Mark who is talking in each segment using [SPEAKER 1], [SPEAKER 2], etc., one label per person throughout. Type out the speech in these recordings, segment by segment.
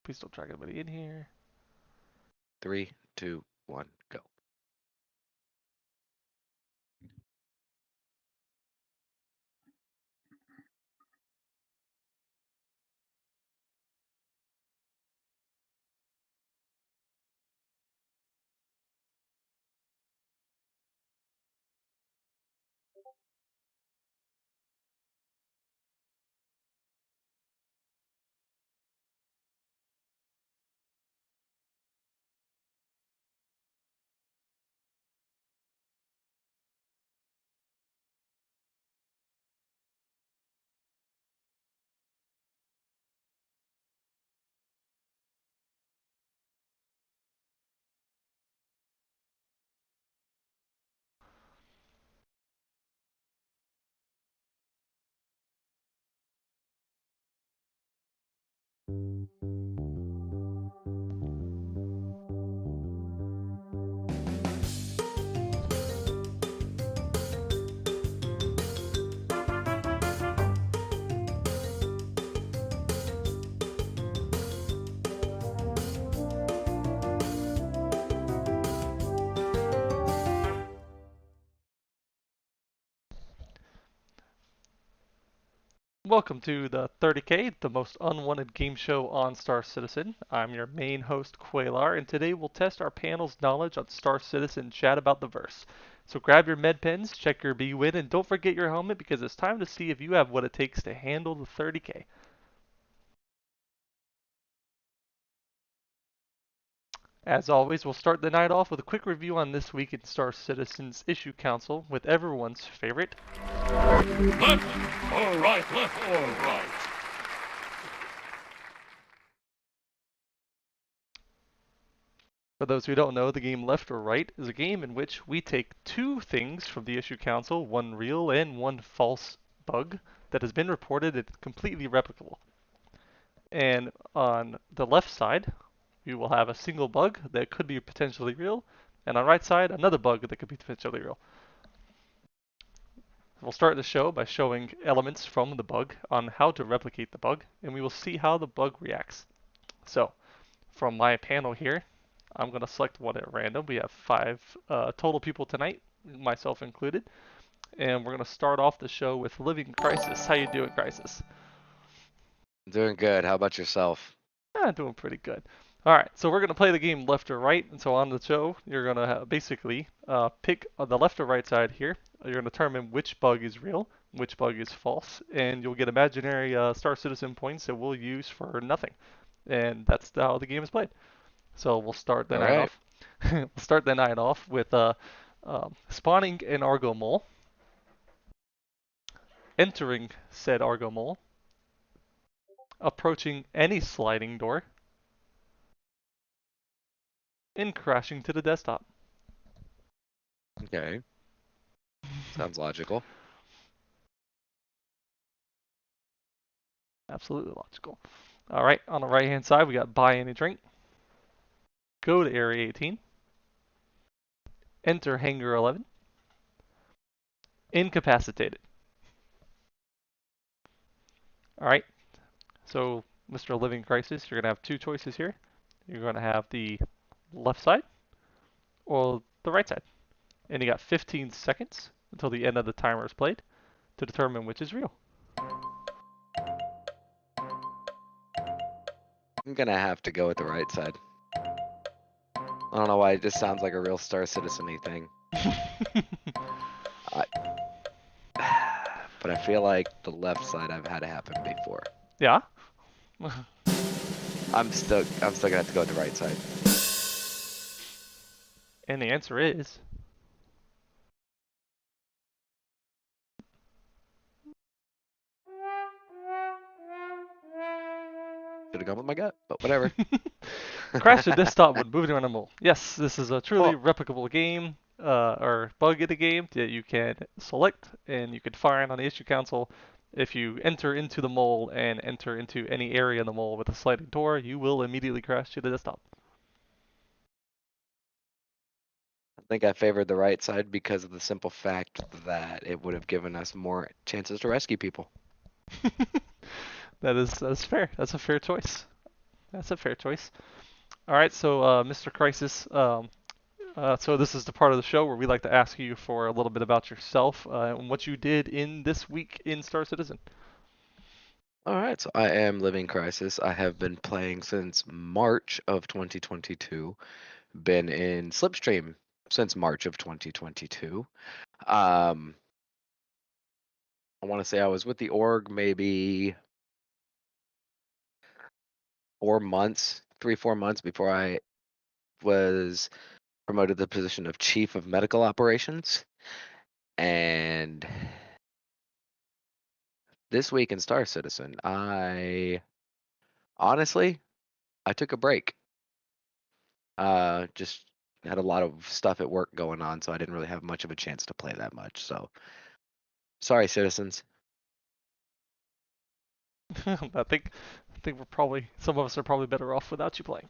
[SPEAKER 1] Please don't drag anybody in here.
[SPEAKER 2] 3, 2, 1, go.
[SPEAKER 1] Welcome to the 30K, the most unwanted game show on Star Citizen. I'm your main host, Qualar, and today we'll test our panel's knowledge on Star Citizen and chat about the verse. So grab your med pens, check your B-Win, and don't forget your helmet because it's time to see if you have what it takes to handle the 30K. As always, we'll start the night off with a quick review on this week in Star Citizen's Issue Council with everyone's favorite.
[SPEAKER 3] Left or right, left or right.
[SPEAKER 1] For those who don't know, the game Left or Right is a game in which we take two things from the Issue Council, one real and one false bug, that has been reported as completely replicable. And on the left side, we will have a single bug that could be potentially real, and on the right side, another bug that could be potentially real. We'll start the show by showing elements from the bug on how to replicate the bug, and we will see how the bug reacts. So, from my panel here, I'm going to select one at random. We have 5 total people tonight, myself included. And we're going to start off the show with LivingCrysis. How you doing, Crisis?
[SPEAKER 2] Doing good. How about yourself?
[SPEAKER 1] Doing pretty good. All right, so we're going to play the game left or right. And so on the show, you're going to basically pick on the left or right side here. You're going to determine which bug is real, which bug is false, and you'll get imaginary Star Citizen points that we'll use for nothing. And that's how the game is played. So we'll start the
[SPEAKER 2] All
[SPEAKER 1] night
[SPEAKER 2] right.
[SPEAKER 1] off. We'll start the night off with spawning an Argo Mole, entering said Argo Mole, approaching any sliding door, and crashing to the desktop.
[SPEAKER 2] Okay. Sounds logical.
[SPEAKER 1] Absolutely logical. All right, on the right hand side, we got buy any drink, go to Area 18, enter Hangar 11, incapacitated. All right, so Mr. LivingCrysis, you're going to have two choices here. You're going to have the left side or the right side. And you got 15 seconds until the end of the timer is played to determine which is real.
[SPEAKER 2] I'm gonna have to go with the right side. I don't know why, it just sounds like a real Star Citizen-y thing. But I feel like the left side I've had it happen before.
[SPEAKER 1] Yeah?
[SPEAKER 2] I'm still gonna have to go with the right side.
[SPEAKER 1] And the answer is...
[SPEAKER 2] Should have gone with my gut, but whatever.
[SPEAKER 1] Crash the desktop when moving around a mole. Yes, this is a truly replicable game, or bug in the game that you can select and you can find on the issue council. If you enter into the mole and enter into any area in the mole with a sliding door, you will immediately crash to the desktop.
[SPEAKER 2] I think I favored the right side because of the simple fact that it would have given us more chances to rescue people.
[SPEAKER 1] That's fair. That's a fair choice. That's a fair choice. All right, so Mr. Crisis, so this is the part of the show where we like to ask you for a little bit about yourself and what you did in this week in Star Citizen.
[SPEAKER 2] All right, so I am LivingCrysis. I have been playing since March of 2022. Been in Slipstream since March of 2022. I want to say I was with the org maybe 4 months, 3, 4 months before I was promoted to the position of Chief of Medical Operations. And this week in Star Citizen, I honestly took a break. Just had a lot of stuff at work going on, so I didn't really have much of a chance to play that much. So sorry, citizens.
[SPEAKER 1] I think we're probably some of us are probably better off without you playing.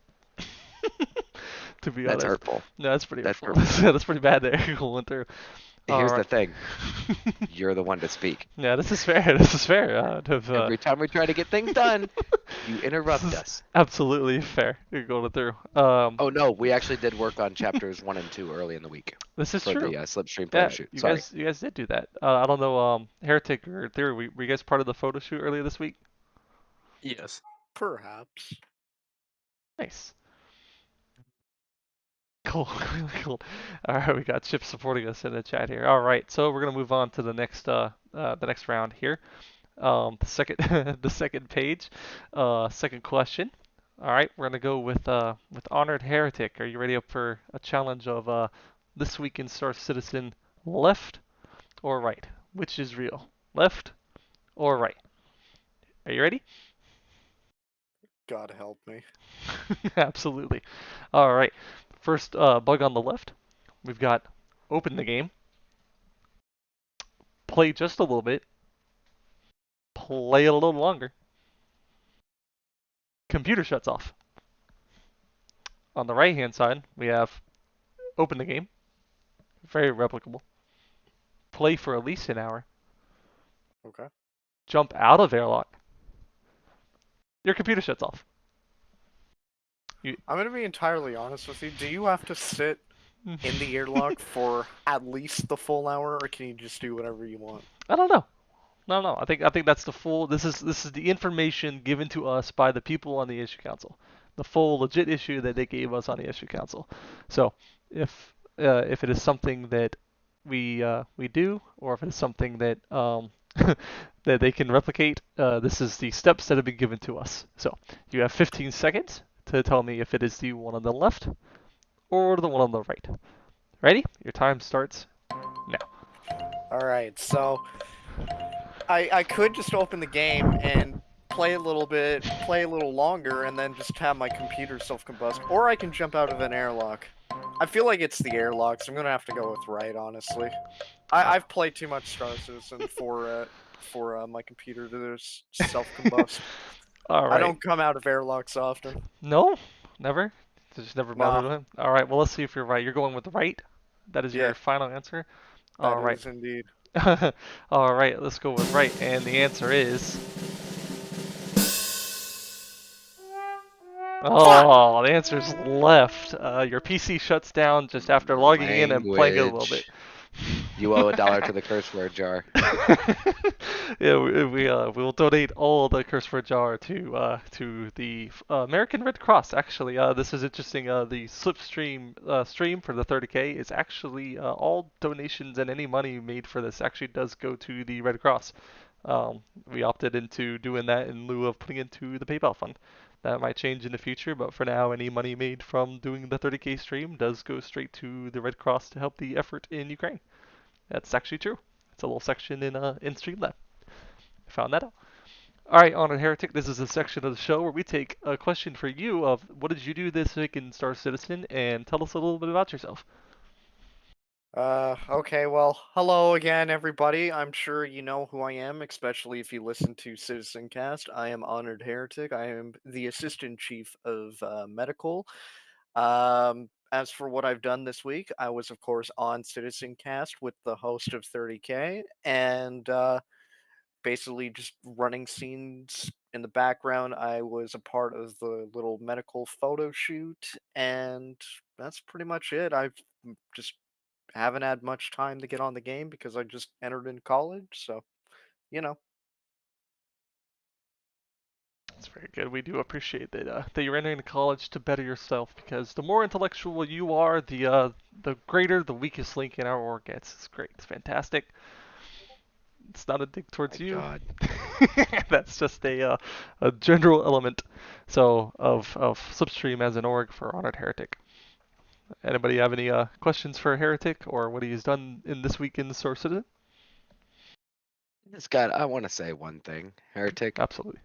[SPEAKER 1] To be
[SPEAKER 2] That's
[SPEAKER 1] honest.
[SPEAKER 2] hurtful.
[SPEAKER 1] No, that's pretty
[SPEAKER 2] That's
[SPEAKER 1] hurtful.
[SPEAKER 2] hurtful.
[SPEAKER 1] That's pretty bad there going through. All
[SPEAKER 2] Here's the
[SPEAKER 1] right.
[SPEAKER 2] thing. You're the one to speak.
[SPEAKER 1] Yeah, this is fair. This is fair.
[SPEAKER 2] Every time we try to get things done, you
[SPEAKER 1] this
[SPEAKER 2] interrupt
[SPEAKER 1] is
[SPEAKER 2] us.
[SPEAKER 1] absolutely fair. You're going through.
[SPEAKER 2] Oh no, we actually did work on chapters 1 and 2 early in the week
[SPEAKER 1] This is
[SPEAKER 2] for
[SPEAKER 1] true.
[SPEAKER 2] the Slipstream
[SPEAKER 1] Yeah,
[SPEAKER 2] photo shoot. Sorry.
[SPEAKER 1] you guys did do that. I don't know, Heretic or Theory, were you guys part of the photo shoot earlier this week?
[SPEAKER 4] Yes.
[SPEAKER 5] Perhaps.
[SPEAKER 1] Nice. Cool, really cool. All right, we got Chip supporting us in the chat here. All right, so we're gonna move on to the next round here. The second the second page, second question. All right, we're gonna go with Honored Heretic. Are you ready up for a challenge of this week in Star Citizen, left or right? Which is real, left or right? Are you ready?
[SPEAKER 5] God help me.
[SPEAKER 1] Absolutely. All right. First bug on the left. We've got open the game, play just a little bit, play a little longer, computer shuts off. On the right hand side, we have open the game, very replicable, play for at least an hour,
[SPEAKER 5] Okay.
[SPEAKER 1] jump out of airlock, your computer shuts off.
[SPEAKER 5] I'm gonna be entirely honest with you. Do you have to sit in the airlock for at least the full hour, or can you just do whatever you want?
[SPEAKER 1] I don't know. No. I think that's the full. This is the information given to us by the people on the issue council, the full legit issue that they gave us on the issue council. So if it is something that we do, or if it is something that that they can replicate, this is the steps that have been given to us. So you have 15 seconds to tell me if it is the one on the left or the one on the right. Ready? Your time starts now.
[SPEAKER 5] Alright, so I could just open the game and play a little bit, play a little longer, and then just have my computer self-combust, or I can jump out of an airlock. I feel like it's the airlock, so I'm gonna have to go with right, honestly. I've played too much Star Citizen for my computer to just self-combust.
[SPEAKER 1] All right.
[SPEAKER 5] I don't come out of airlocks often.
[SPEAKER 1] No, never. Just never bothered
[SPEAKER 5] Nah.
[SPEAKER 1] with him. All right. Well, let's see if you're right. You're going with the right. That is
[SPEAKER 5] Yeah.
[SPEAKER 1] your final answer. All
[SPEAKER 5] That
[SPEAKER 1] right.
[SPEAKER 5] is indeed.
[SPEAKER 1] All right. Let's go with right, and the answer is. Oh, the answer is left. Your PC shuts down just after logging in and playing it a little bit.
[SPEAKER 2] You owe $1 to the curse word jar.
[SPEAKER 1] Yeah, we will donate all the curse word jar to the American Red Cross. Actually, this is interesting. The Slipstream stream for the 30K is actually all donations and any money made for this actually does go to the Red Cross. We opted into doing that in lieu of putting into the PayPal fund. That might change in the future, but for now, any money made from doing the 30K stream does go straight to the Red Cross to help the effort in Ukraine. That's actually true. It's a little section in Streamlab. I found that out. All right, Honored Heretic, this is a section of the show where we take a question for you of what did you do this week in Star Citizen, and tell us a little bit about yourself.
[SPEAKER 5] Okay, well, hello again, everybody. I'm sure you know who I am, especially if you listen to Citizen Cast. I am Honored Heretic. I am the Assistant Chief of Medical. As for what I've done this week, I was, of course, on Citizen Cast with the host of 30K, and basically just running scenes in the background, I was a part of the little medical photo shoot, and that's pretty much it. I've just haven't had much time to get on the game because I just entered in college, so you know.
[SPEAKER 1] That's very good. We do appreciate that you're entering college to better yourself, because the more intellectual you are, the greater the weakest link in our org gets. It's great. It's fantastic. It's not a dig towards
[SPEAKER 2] My
[SPEAKER 1] you.
[SPEAKER 2] God.
[SPEAKER 1] That's just a general element. So of Slipstream as an org for Honored Heretic. Anybody have any questions for Heretic or what he's done in this week in Source Citizen?
[SPEAKER 2] Scott, I want to say one thing. Heretic,
[SPEAKER 1] Absolutely.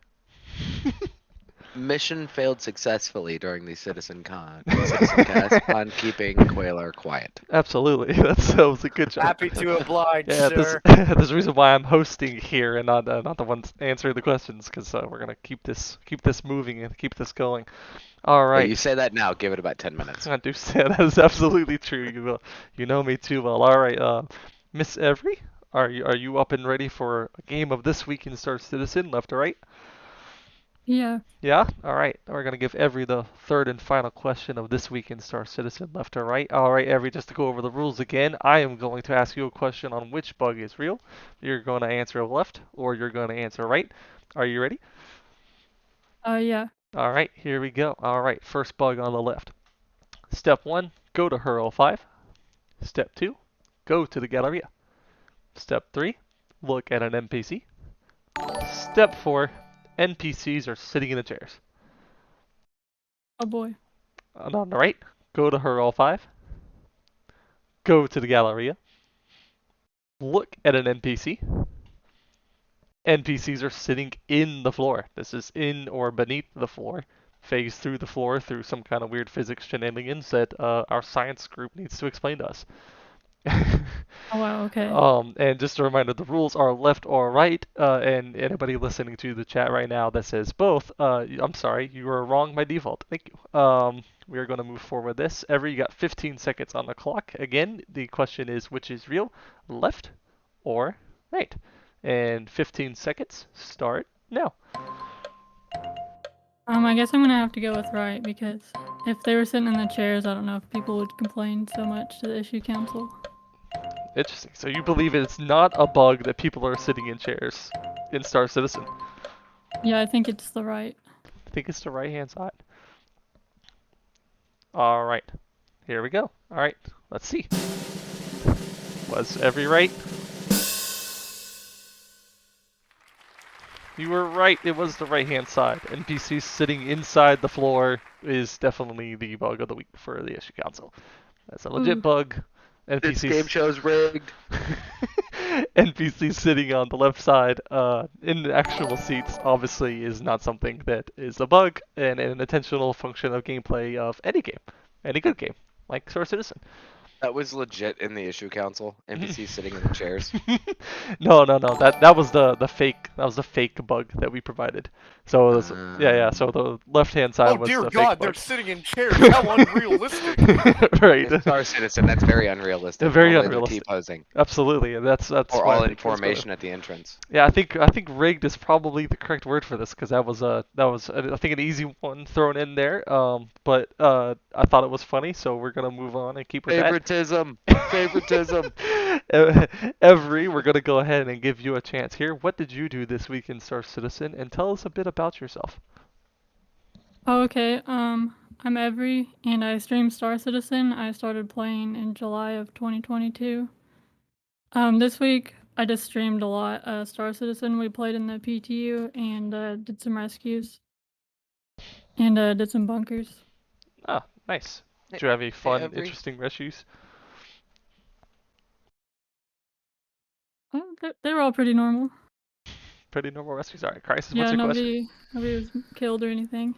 [SPEAKER 2] mission failed successfully during the citizen cast on keeping Qualar quiet.
[SPEAKER 1] Absolutely. That was a good job.
[SPEAKER 5] Happy to oblige,
[SPEAKER 1] Yeah,
[SPEAKER 5] sir.
[SPEAKER 1] there's a reason why I'm hosting here and not the ones answering the questions, because we're gonna keep this moving and keep this going. All
[SPEAKER 2] Hey,
[SPEAKER 1] right.
[SPEAKER 2] you say that now. Give it about 10 minutes.
[SPEAKER 1] I do say that is absolutely true. You know me too well. All right, Miss Every, are you up and ready for a game of This Week in Star Citizen, left to right?
[SPEAKER 4] Yeah.
[SPEAKER 1] Yeah? All right. We're going to give Every the third and final question of This Week in Star Citizen, left to right. All right, Every, just to go over the rules again, I am going to ask you a question on which bug is real. You're going to answer left or you're going to answer right. Are you ready?
[SPEAKER 4] Yeah.
[SPEAKER 1] All right, here we go. All right, first bug on the left. Step 1, go to Her 05. Step 2, go to the Galleria. Step 3, look at an NPC. Step 4, NPCs are sitting in the chairs.
[SPEAKER 4] Oh boy.
[SPEAKER 1] And on the right, go to Her 05. Go to the Galleria. Look at an NPC. NPCs are sitting in the floor. This is in or beneath the floor. Phase through the floor through some kind of weird physics shenanigans that our science group needs to explain to us.
[SPEAKER 4] Oh wow, okay.
[SPEAKER 1] And just a reminder, the rules are left or right, and anybody listening to the chat right now that says both, I'm sorry, you are wrong by default. Thank you. We are going to move forward with this. Every, you got 15 seconds on the clock. Again, the question is which is real, left or right? And 15 seconds start now.
[SPEAKER 4] I guess I'm gonna have to go with right, because if they were sitting in the chairs, I don't know if people would complain so much to the issue council.
[SPEAKER 1] Interesting. So you believe it's not a bug that people are sitting in chairs in Star Citizen?
[SPEAKER 4] Yeah, I think it's the right.
[SPEAKER 1] I think it's the right-hand side. All right, here we go. All right, let's see. Was Every right? You were right. It was the right-hand side. NPCs sitting inside the floor is definitely the bug of the week for the issue council. That's a legit bug.
[SPEAKER 2] This
[SPEAKER 1] NPCs.
[SPEAKER 2] game show's rigged.
[SPEAKER 1] NPCs sitting on the left side in the actual seats obviously is not something that is a bug and an intentional function of gameplay of any game, any good game, like Star Citizen.
[SPEAKER 2] That was legit in the issue council. NPCs sitting in the chairs.
[SPEAKER 1] No. That was the fake. That was the fake bug that we provided. So it was, yeah. So the left-hand side
[SPEAKER 5] Oh
[SPEAKER 1] was
[SPEAKER 5] dear
[SPEAKER 1] the
[SPEAKER 5] God,
[SPEAKER 1] fake
[SPEAKER 5] they're
[SPEAKER 1] bug.
[SPEAKER 5] sitting in chairs. How unrealistic!
[SPEAKER 1] Right.
[SPEAKER 2] In Star Citizen, that's very unrealistic.
[SPEAKER 1] Very
[SPEAKER 2] Only
[SPEAKER 1] unrealistic.
[SPEAKER 2] The T-posing.
[SPEAKER 1] Absolutely, and that's
[SPEAKER 2] Or
[SPEAKER 1] why
[SPEAKER 2] all
[SPEAKER 1] I
[SPEAKER 2] in
[SPEAKER 1] think it was
[SPEAKER 2] formation at the entrance.
[SPEAKER 1] Yeah, I think rigged is probably the correct word for this, because that was I think an easy one thrown in there. But I thought it was funny, so we're gonna move on and keep with
[SPEAKER 2] Favoritism. Favoritism.
[SPEAKER 1] that. Every, we're gonna go ahead and give you a chance here. What did you do this week in Star Citizen, and tell us a bit about yourself.
[SPEAKER 4] Oh, okay. I'm Every, and I stream Star Citizen. I started playing in July of 2022. This week I just streamed a lot. Star Citizen. We played in the PTU and did some rescues and did some bunkers.
[SPEAKER 1] Ah, nice. Did you have any fun,
[SPEAKER 2] Every.
[SPEAKER 1] interesting rescues?
[SPEAKER 4] They were all pretty normal.
[SPEAKER 1] Pretty normal rescues. All right, Crisis.
[SPEAKER 4] Yeah,
[SPEAKER 1] What's your question?
[SPEAKER 4] nobody was killed or anything.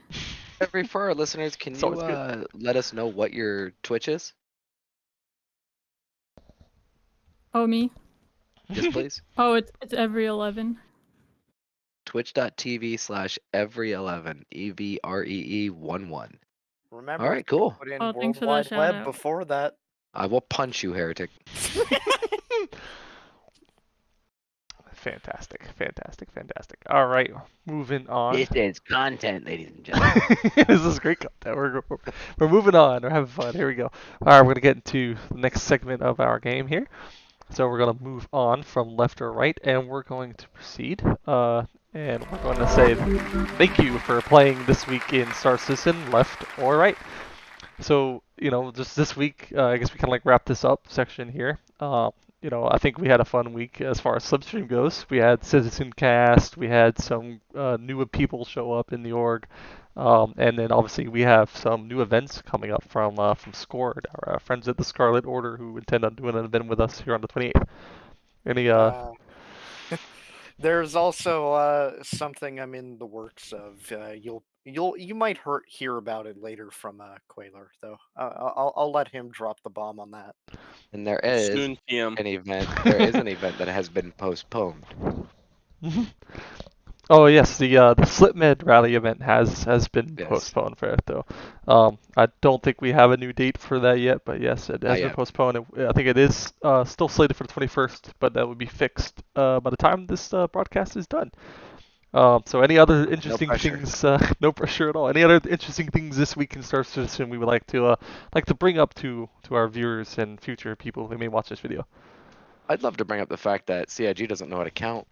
[SPEAKER 2] Every, for our listeners, can
[SPEAKER 1] It's
[SPEAKER 2] you
[SPEAKER 1] always good.
[SPEAKER 2] let us know what your Twitch is?
[SPEAKER 4] Oh, me?
[SPEAKER 2] Yes, please.
[SPEAKER 4] Oh, it's Every 11.
[SPEAKER 2] Twitch.tv/every11. EVREE11.
[SPEAKER 5] Remember,
[SPEAKER 2] All right, cool.
[SPEAKER 5] put in
[SPEAKER 4] Oh, thanks
[SPEAKER 5] World
[SPEAKER 4] for that
[SPEAKER 5] Wide Web
[SPEAKER 4] shout-out.
[SPEAKER 5] before that.
[SPEAKER 2] I will punch you, heretic.
[SPEAKER 1] Fantastic, fantastic, fantastic. All right, moving on.
[SPEAKER 2] This is content, ladies and gentlemen.
[SPEAKER 1] This is great content. We're moving on. We're having fun. Here we go. All right, we're gonna get into the next segment of our game here. So we're gonna move on from left or right, and we're going to proceed. And we're going to say thank you for playing this week in Star Citizen, left or right. So, just this week, I guess we kind of like wrap this up section here. I think we had a fun week as far as Slipstream goes. We had Citizen Cast, we had some new people show up in the org, and then obviously we have some new events coming up from Scored, our friends at the Scarlet Order who intend on doing an event with us here on the 28th. Any
[SPEAKER 5] There's also something I'm in the works of. You might hear about it later from Qualar, though. I'll let him drop the bomb on that.
[SPEAKER 2] And there is
[SPEAKER 6] Soon PM.
[SPEAKER 2] an event. There is an event that has been postponed.
[SPEAKER 1] Oh yes, the SlipMed rally event has been
[SPEAKER 2] Yes.
[SPEAKER 1] postponed for it though. I don't think we have a new date for that yet, but yes, it has been
[SPEAKER 2] yet.
[SPEAKER 1] postponed. I think it is still slated for the 21st, but that would be fixed by the time this broadcast is done. So any other interesting
[SPEAKER 2] pressure.
[SPEAKER 1] things? No pressure at all. Any other interesting things this week in Star Citizen we would like to bring up to our viewers and future people who may watch this video?
[SPEAKER 2] I'd love to bring up the fact that CIG doesn't know how to count.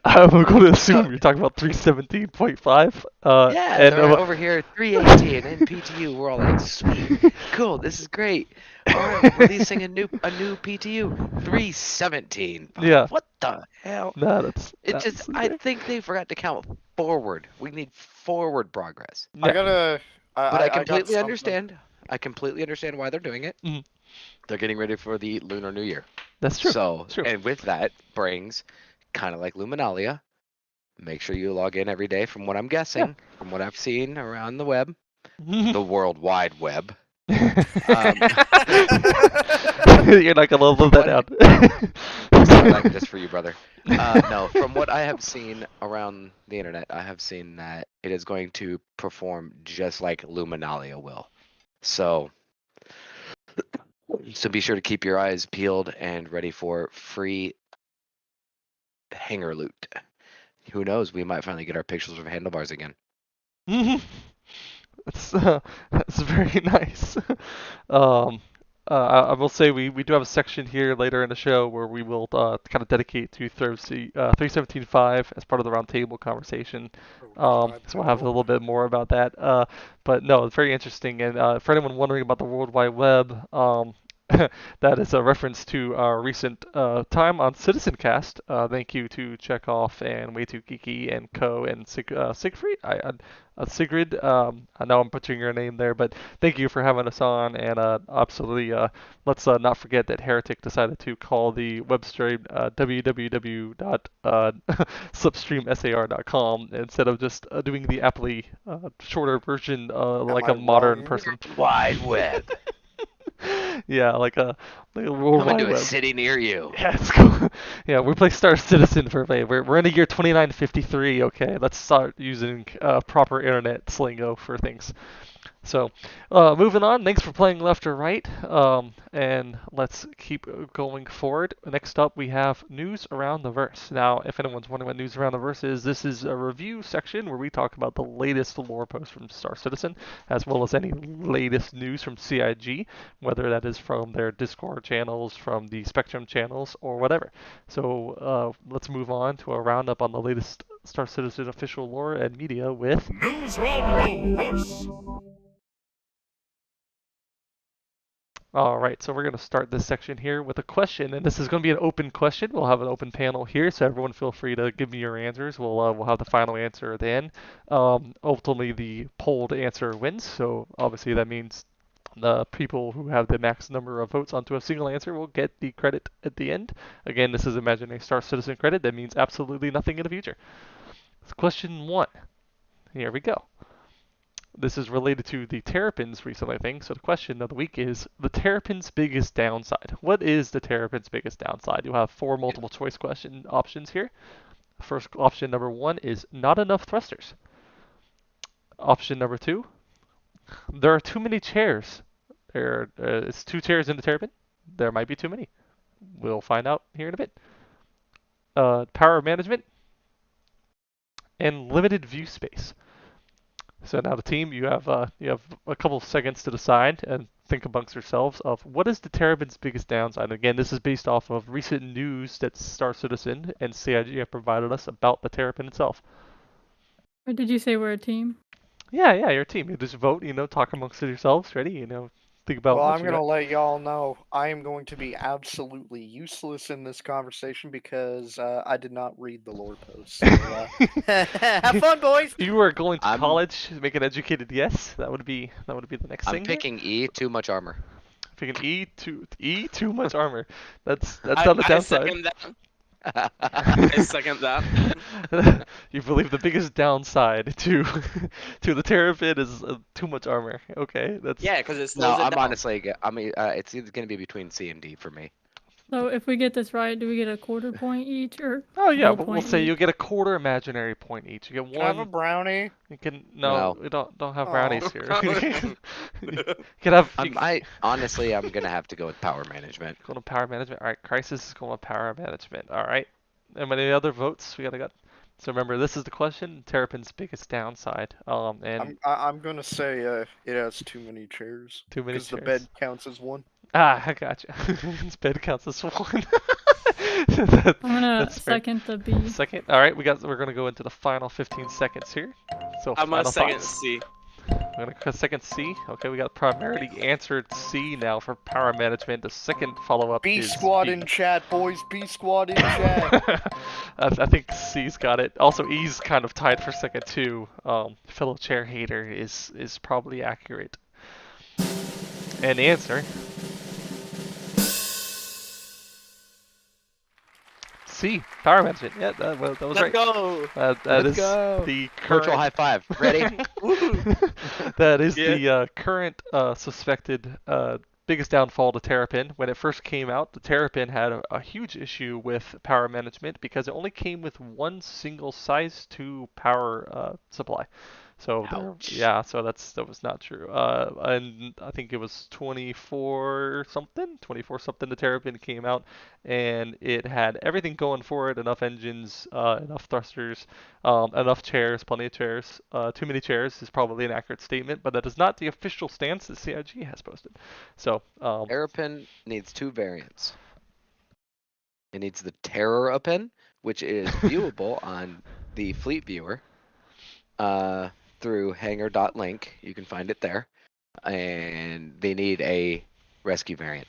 [SPEAKER 1] I'm going to assume you're talking about 317.5.
[SPEAKER 2] Yeah,
[SPEAKER 1] and
[SPEAKER 2] they're over here 318 and PTU. We're all like, sweet, cool, this is great. All right, we're releasing a new PTU 317.
[SPEAKER 1] Yeah.
[SPEAKER 2] What the hell?
[SPEAKER 1] No, that's
[SPEAKER 2] I think they forgot to count forward. We need forward progress.
[SPEAKER 1] yeah.
[SPEAKER 5] I gotta.
[SPEAKER 2] But I completely
[SPEAKER 5] got
[SPEAKER 2] understand. I completely understand why they're doing it.
[SPEAKER 1] Mhm.
[SPEAKER 2] They're getting ready for the Lunar New Year.
[SPEAKER 1] That's true.
[SPEAKER 2] So,
[SPEAKER 1] True.
[SPEAKER 2] and with that brings, kind of like Luminalia, make sure you log in every day from what I'm guessing, from what I've seen around the web, the World Wide Web.
[SPEAKER 1] You're not gonna love that out.
[SPEAKER 2] I like this for you, brother. No, from what I have seen around the internet, I have seen that it is going to perform just like Luminalia will. So be sure to keep your eyes peeled and ready for free hanger loot. Who knows? We might finally get our pictures of handlebars again.
[SPEAKER 1] That's very nice. I will say we do have a section here later in the show where we will kind of dedicate to 317.5 as part of the roundtable conversation. So we'll have a little bit more about that. But no, it's very interesting. And for anyone wondering about the World Wide Web, that is a reference to our recent time on Citizen Cast. Thank you to Chekhov and Way Too Geeky and Co. and Siegfried. Sigrid. I know I'm butchering your name there, but thank you for having us on. And absolutely, let's not forget that Heretic decided to call the web stream www.slipstreamsar.com instead of just doing the aptly shorter version like a modern person.
[SPEAKER 2] Wide Web.
[SPEAKER 1] Yeah, like a World
[SPEAKER 2] Coming
[SPEAKER 1] Wide
[SPEAKER 2] to a
[SPEAKER 1] Web.
[SPEAKER 2] city near you.
[SPEAKER 1] Yeah, it's cool. Yeah, we play Star Citizen for play. We're in the year 2953. Okay, let's start using proper internet slingo for things. So, moving on. Thanks for playing left or right. And let's keep going forward. Next up, we have news around the verse. Now, if anyone's wondering what news around the verse is, this is a review section where we talk about the latest lore posts from Star Citizen, as well as any latest news from CIG, whether that is from their Discord channels, from the Spectrum channels, or whatever. So, let's move on to a roundup on the latest Star Citizen official lore and media with
[SPEAKER 3] News Round the Verse.
[SPEAKER 1] All right, so we're going to start this section here with a question, and this is going to be an open question. We'll have an open panel here, so everyone feel free to give me your answers. We'll have the final answer at the end. Ultimately, the polled answer wins, so obviously that means the people who have the max number of votes onto a single answer will get the credit at the end. Again, this is imaginary Star Citizen credit. That means absolutely nothing in the future. So question 1. Here we go. This is related to the Terrapins recently thing. So the question of the week is the Terrapins' biggest downside. What is the Terrapins' biggest downside? You'll have 4 multiple choice question options here. First option number 1 is not enough thrusters. Option number 2, there are too many chairs. It's 2 chairs in the Terrapin. There might be too many. We'll find out here in a bit. power management, and limited view space. So now the team, you have a couple of seconds to decide and think amongst yourselves of what is the Terrapin's biggest downside. And again, this is based off of recent news that Star Citizen and CIG have provided us about the Terrapin itself.
[SPEAKER 4] Or did you say we're a team?
[SPEAKER 1] Yeah, your team. You just vote, talk amongst yourselves. Ready? Think about
[SPEAKER 5] Well,
[SPEAKER 1] what
[SPEAKER 5] I'm
[SPEAKER 1] you
[SPEAKER 5] gonna
[SPEAKER 1] got.
[SPEAKER 5] let y'all know I am going to be absolutely useless in this conversation because I did not read the lore post. So, have fun, boys.
[SPEAKER 1] You are going to
[SPEAKER 2] I'm-
[SPEAKER 1] college, make an educated yes. That would be the next
[SPEAKER 2] I'm
[SPEAKER 1] thing. here.
[SPEAKER 2] picking E. Too much armor.
[SPEAKER 1] Picking too much armor. That's not a
[SPEAKER 6] I
[SPEAKER 1] downside.
[SPEAKER 6] second that. I second that.
[SPEAKER 1] You believe the biggest downside to to the Terrapin is too much armor. Okay, that's
[SPEAKER 6] Yeah, because it
[SPEAKER 2] No,
[SPEAKER 6] slows it
[SPEAKER 2] I'm
[SPEAKER 6] down.
[SPEAKER 2] honestly. I mean, it's either gonna be between C and D for me.
[SPEAKER 4] So if we get this right, do we get a quarter point each or?
[SPEAKER 1] Oh yeah,
[SPEAKER 4] whole
[SPEAKER 1] but we'll
[SPEAKER 4] point
[SPEAKER 1] say
[SPEAKER 4] each?
[SPEAKER 1] you get a quarter imaginary point each. You get
[SPEAKER 5] Can I have a
[SPEAKER 1] one.
[SPEAKER 5] brownie?
[SPEAKER 1] You can
[SPEAKER 2] No.
[SPEAKER 1] we don't have
[SPEAKER 5] Aw.
[SPEAKER 1] brownies here. You can have.
[SPEAKER 2] I honestly, I'm gonna have to go with power management.
[SPEAKER 1] Go to power management. All right, Crisis is going to power management. All right. And any other votes we got? So remember, this is the question: Terrapin's biggest downside. And
[SPEAKER 5] I'm gonna say it has too many chairs.
[SPEAKER 1] too many
[SPEAKER 5] Because the
[SPEAKER 1] chairs.
[SPEAKER 5] bed counts as one.
[SPEAKER 1] I gotcha. His bed counts as one.
[SPEAKER 4] I'm gonna
[SPEAKER 1] That's fair.
[SPEAKER 4] second the B.
[SPEAKER 1] Second. All right, we're gonna go into the final 15 seconds here. So
[SPEAKER 6] I'm on
[SPEAKER 1] final
[SPEAKER 6] second
[SPEAKER 1] thoughts.
[SPEAKER 6] C.
[SPEAKER 1] I'm gonna cut second C. Okay, we got primarily answered C now for power management. The second follow-up
[SPEAKER 5] B
[SPEAKER 1] is
[SPEAKER 5] squad
[SPEAKER 1] B.
[SPEAKER 5] in chat, boys. B squad in chat.
[SPEAKER 1] I think C's got it. Also, E's kind of tied for second too. Fellow chair hater is probably accurate. And the answer. C, power management. Yeah, that was
[SPEAKER 6] Let's
[SPEAKER 1] right.
[SPEAKER 6] go.
[SPEAKER 1] That
[SPEAKER 2] Let's
[SPEAKER 1] is
[SPEAKER 2] go.
[SPEAKER 1] the
[SPEAKER 2] Virtual
[SPEAKER 1] current.
[SPEAKER 2] high five. Ready?
[SPEAKER 1] That is
[SPEAKER 6] Yeah.
[SPEAKER 1] the current suspected biggest downfall to Terrapin. When it first came out, the Terrapin had a huge issue with power management because it only came with one single size 2 power supply. So
[SPEAKER 2] Ouch.
[SPEAKER 1] yeah, so that was not true. And I think it was 24 something the Terrapin came out, and it had everything going for it: enough engines, enough thrusters, enough chairs, plenty of chairs. Too many chairs is probably an accurate statement, but that is not the official stance that CIG has posted. So
[SPEAKER 2] Terrapin needs 2 variants. It needs the Terrapin, which is viewable on the Fleet Viewer through hangar.link. You can find it there. And they need a rescue variant.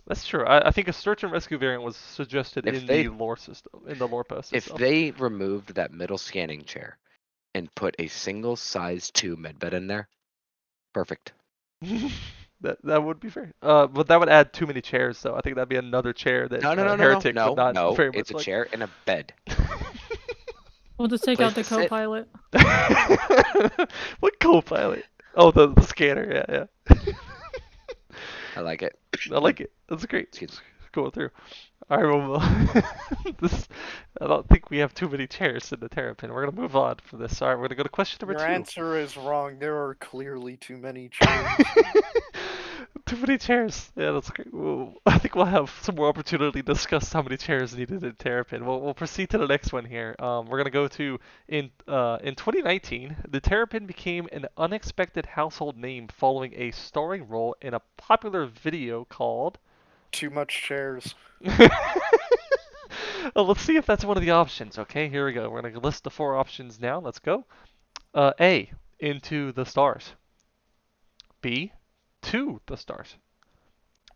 [SPEAKER 1] that's true. I think a search and rescue variant was suggested
[SPEAKER 2] If
[SPEAKER 1] in
[SPEAKER 2] they-
[SPEAKER 1] the lore system, in the lore post.
[SPEAKER 2] If
[SPEAKER 1] itself.
[SPEAKER 2] they removed that middle scanning chair and put a single size 2 medbed in there, perfect.
[SPEAKER 1] That would be fair. But that would add too many chairs, so I think that'd be another chair that
[SPEAKER 2] No,
[SPEAKER 1] Heretic would not
[SPEAKER 2] no.
[SPEAKER 1] very much
[SPEAKER 2] It's a
[SPEAKER 1] like.
[SPEAKER 2] chair and a bed.
[SPEAKER 4] We'll just take
[SPEAKER 2] Place
[SPEAKER 4] out the
[SPEAKER 2] to sit.
[SPEAKER 4] co-pilot.
[SPEAKER 1] What co-pilot? Oh, the scanner. Yeah.
[SPEAKER 2] I like it.
[SPEAKER 1] I like it. That's great.
[SPEAKER 2] Excuse me.
[SPEAKER 1] Going through. All right, well, I don't think we have too many chairs in the Terrapin. We're gonna move on from this. All right, we're gonna go to question number
[SPEAKER 5] Your
[SPEAKER 1] 2.
[SPEAKER 5] answer is wrong. There are clearly too many chairs.
[SPEAKER 1] Too many chairs. Yeah, that's great. I think we'll have some more opportunity to discuss how many chairs needed in Terrapin. We'll proceed to the next one here. We're gonna go to in 2019, the Terrapin became an unexpected household name following a starring role in a popular video called.
[SPEAKER 5] Too much chairs.
[SPEAKER 1] Well, let's see if that's one of the options. Okay, here we go. We're gonna list the 4 options now. Let's go. A, Into the Stars. B, To the Stars.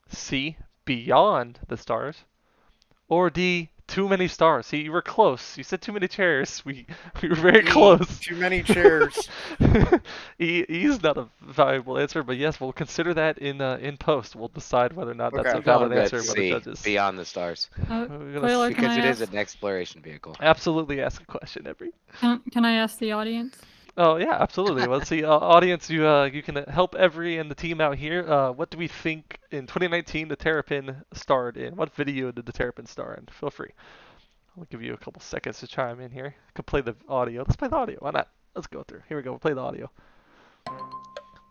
[SPEAKER 1] C, Beyond the Stars. Or D, Too Many Stars. See, you were close. You said too many chairs. We were very close.
[SPEAKER 5] Too many chairs.
[SPEAKER 1] E is not a valuable answer, but yes, we'll consider that in post. We'll decide whether or not that's
[SPEAKER 5] Okay.
[SPEAKER 1] a valid
[SPEAKER 2] Going
[SPEAKER 1] answer
[SPEAKER 2] with
[SPEAKER 1] by the
[SPEAKER 2] C,
[SPEAKER 1] judges.
[SPEAKER 2] Beyond the Stars.
[SPEAKER 1] We're gonna
[SPEAKER 4] Qualar, can
[SPEAKER 2] Because
[SPEAKER 4] I
[SPEAKER 2] it is
[SPEAKER 4] ask?
[SPEAKER 2] an exploration vehicle.
[SPEAKER 1] absolutely ask a question, Every.
[SPEAKER 4] Can I ask the audience?
[SPEAKER 1] Oh yeah, absolutely. Well, let's see, audience, you can help Every and the team out here. What do we think in 2019 the Terrapin starred in? What video did the Terrapin star in? Feel free. I'll give you a couple seconds to chime in here. I could play the audio. Let's play the audio. Why not? Let's go through. Here we go. We'll play the audio. All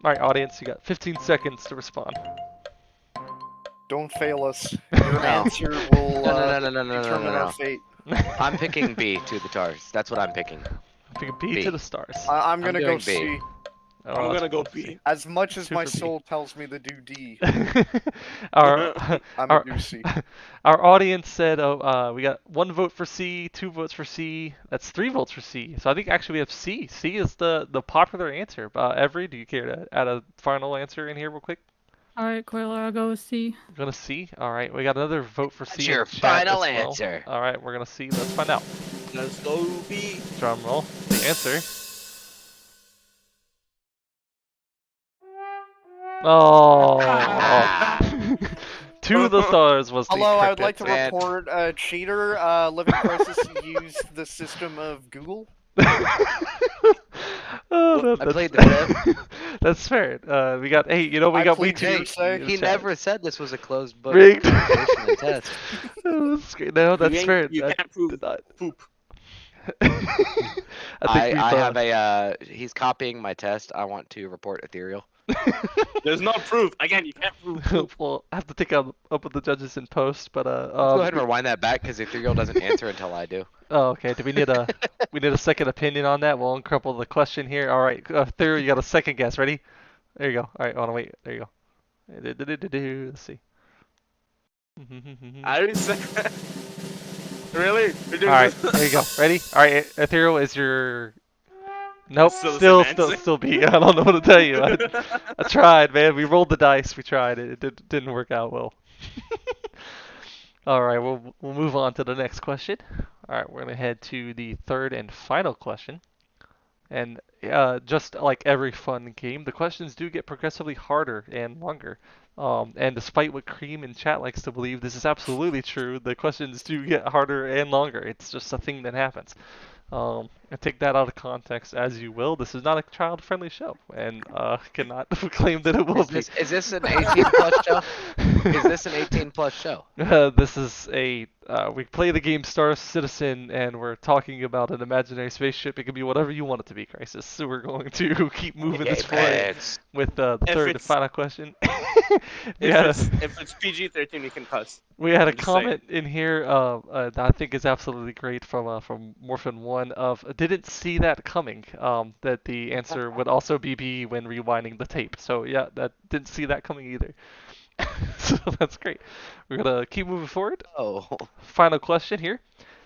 [SPEAKER 1] right, audience, you got 15 seconds to respond.
[SPEAKER 5] Don't fail us. Your answer will
[SPEAKER 2] No.
[SPEAKER 5] determine our fate.
[SPEAKER 2] I'm picking B to the stars. That's what I'm picking.
[SPEAKER 1] Picking B,
[SPEAKER 2] B.
[SPEAKER 1] to the stars.
[SPEAKER 5] I'm gonna go
[SPEAKER 2] doing B.
[SPEAKER 5] C.
[SPEAKER 1] Oh,
[SPEAKER 6] I'm
[SPEAKER 1] that's
[SPEAKER 6] gonna go
[SPEAKER 1] cool.
[SPEAKER 6] B.
[SPEAKER 5] As much as
[SPEAKER 1] Two
[SPEAKER 5] my
[SPEAKER 1] for B.
[SPEAKER 5] soul tells me to do D,
[SPEAKER 1] our
[SPEAKER 5] I'm
[SPEAKER 1] our,
[SPEAKER 5] gonna do C.
[SPEAKER 1] our audience said, oh, we got 1 vote for C, 2 votes for C. That's 3 votes for C. So I think actually we have C. C is the popular answer. Every, do you care to add a final answer in here real quick?
[SPEAKER 4] Alright, Qualar, I'll go with C.
[SPEAKER 1] Gonna C. All right, we got another vote for
[SPEAKER 2] That's
[SPEAKER 1] C in
[SPEAKER 2] your
[SPEAKER 1] the chat
[SPEAKER 2] final
[SPEAKER 1] as well.
[SPEAKER 2] answer.
[SPEAKER 1] All right, we're gonna see. Let's find out.
[SPEAKER 6] Let's go B.
[SPEAKER 1] Drum roll. The answer. Oh. To the stars was the
[SPEAKER 5] Hello, I would
[SPEAKER 1] correct
[SPEAKER 5] like to
[SPEAKER 1] answer.
[SPEAKER 2] Man.
[SPEAKER 5] report a cheater. LivingCrysis used the system of Google.
[SPEAKER 1] Oh,
[SPEAKER 2] I played the fifth.
[SPEAKER 1] That's fair. We got we
[SPEAKER 5] I
[SPEAKER 1] got way
[SPEAKER 5] plead
[SPEAKER 1] too.
[SPEAKER 5] hearsay.
[SPEAKER 2] He never said this was a closed book
[SPEAKER 1] Rigged.
[SPEAKER 2] conversation and test.
[SPEAKER 1] Oh, that's great. No, that's
[SPEAKER 6] ain't-
[SPEAKER 1] fair.
[SPEAKER 6] you
[SPEAKER 1] That
[SPEAKER 6] can't prove
[SPEAKER 1] did not.
[SPEAKER 6] poop.
[SPEAKER 1] I think
[SPEAKER 2] I
[SPEAKER 1] we've,
[SPEAKER 2] have a he's copying my test. I want to report ethereal.
[SPEAKER 6] There's no proof. Again, you can't prove poop.
[SPEAKER 1] well, I have to take up with the judges in post, but
[SPEAKER 2] Let's go ahead and rewind that back because ethereal doesn't answer until I do.
[SPEAKER 1] Oh, okay. Do we need a second opinion on that? We'll uncrumple the question here. All right, Theory, you got a second guess. Ready? There you go. All right, hold on, wait. There you go. Let's see.
[SPEAKER 6] I didn't say that. Really? We're doing
[SPEAKER 1] All right,
[SPEAKER 6] this?
[SPEAKER 1] there you go. Ready? All right, Ethereal is your. Nope,
[SPEAKER 6] Still the
[SPEAKER 1] still,
[SPEAKER 6] same
[SPEAKER 1] still,
[SPEAKER 6] answer?
[SPEAKER 1] still B. I don't know what to tell you. I tried, man. We rolled the dice. We tried. It didn't work out well. All right, we'll move on to the next question. All right, we're gonna head to the third and final question. And just like every fun game, the questions do get progressively harder and longer. And despite what Cream in chat likes to believe, this is absolutely true. The questions do get harder and longer. It's just a thing that happens. And take that out of context as you will. This is not a child-friendly show, and cannot claim that it will
[SPEAKER 2] Is this an 18 plus show? Is this an 18 plus show?
[SPEAKER 1] This is a we play the game Star Citizen, and we're talking about an imaginary spaceship. It can be whatever you want it to be, Crisis. So we're going to keep moving this forward with the third and final question.
[SPEAKER 6] If it's PG-13, you can cuss.
[SPEAKER 1] We had a
[SPEAKER 6] I'm just saying.
[SPEAKER 1] comment in here that I think is absolutely great from Morphin1 of didn't see that coming. That the answer would also be B when rewinding the tape. So yeah, that didn't see that coming either. So that's great. We're gonna keep moving forward.
[SPEAKER 2] Oh.
[SPEAKER 1] Final question here.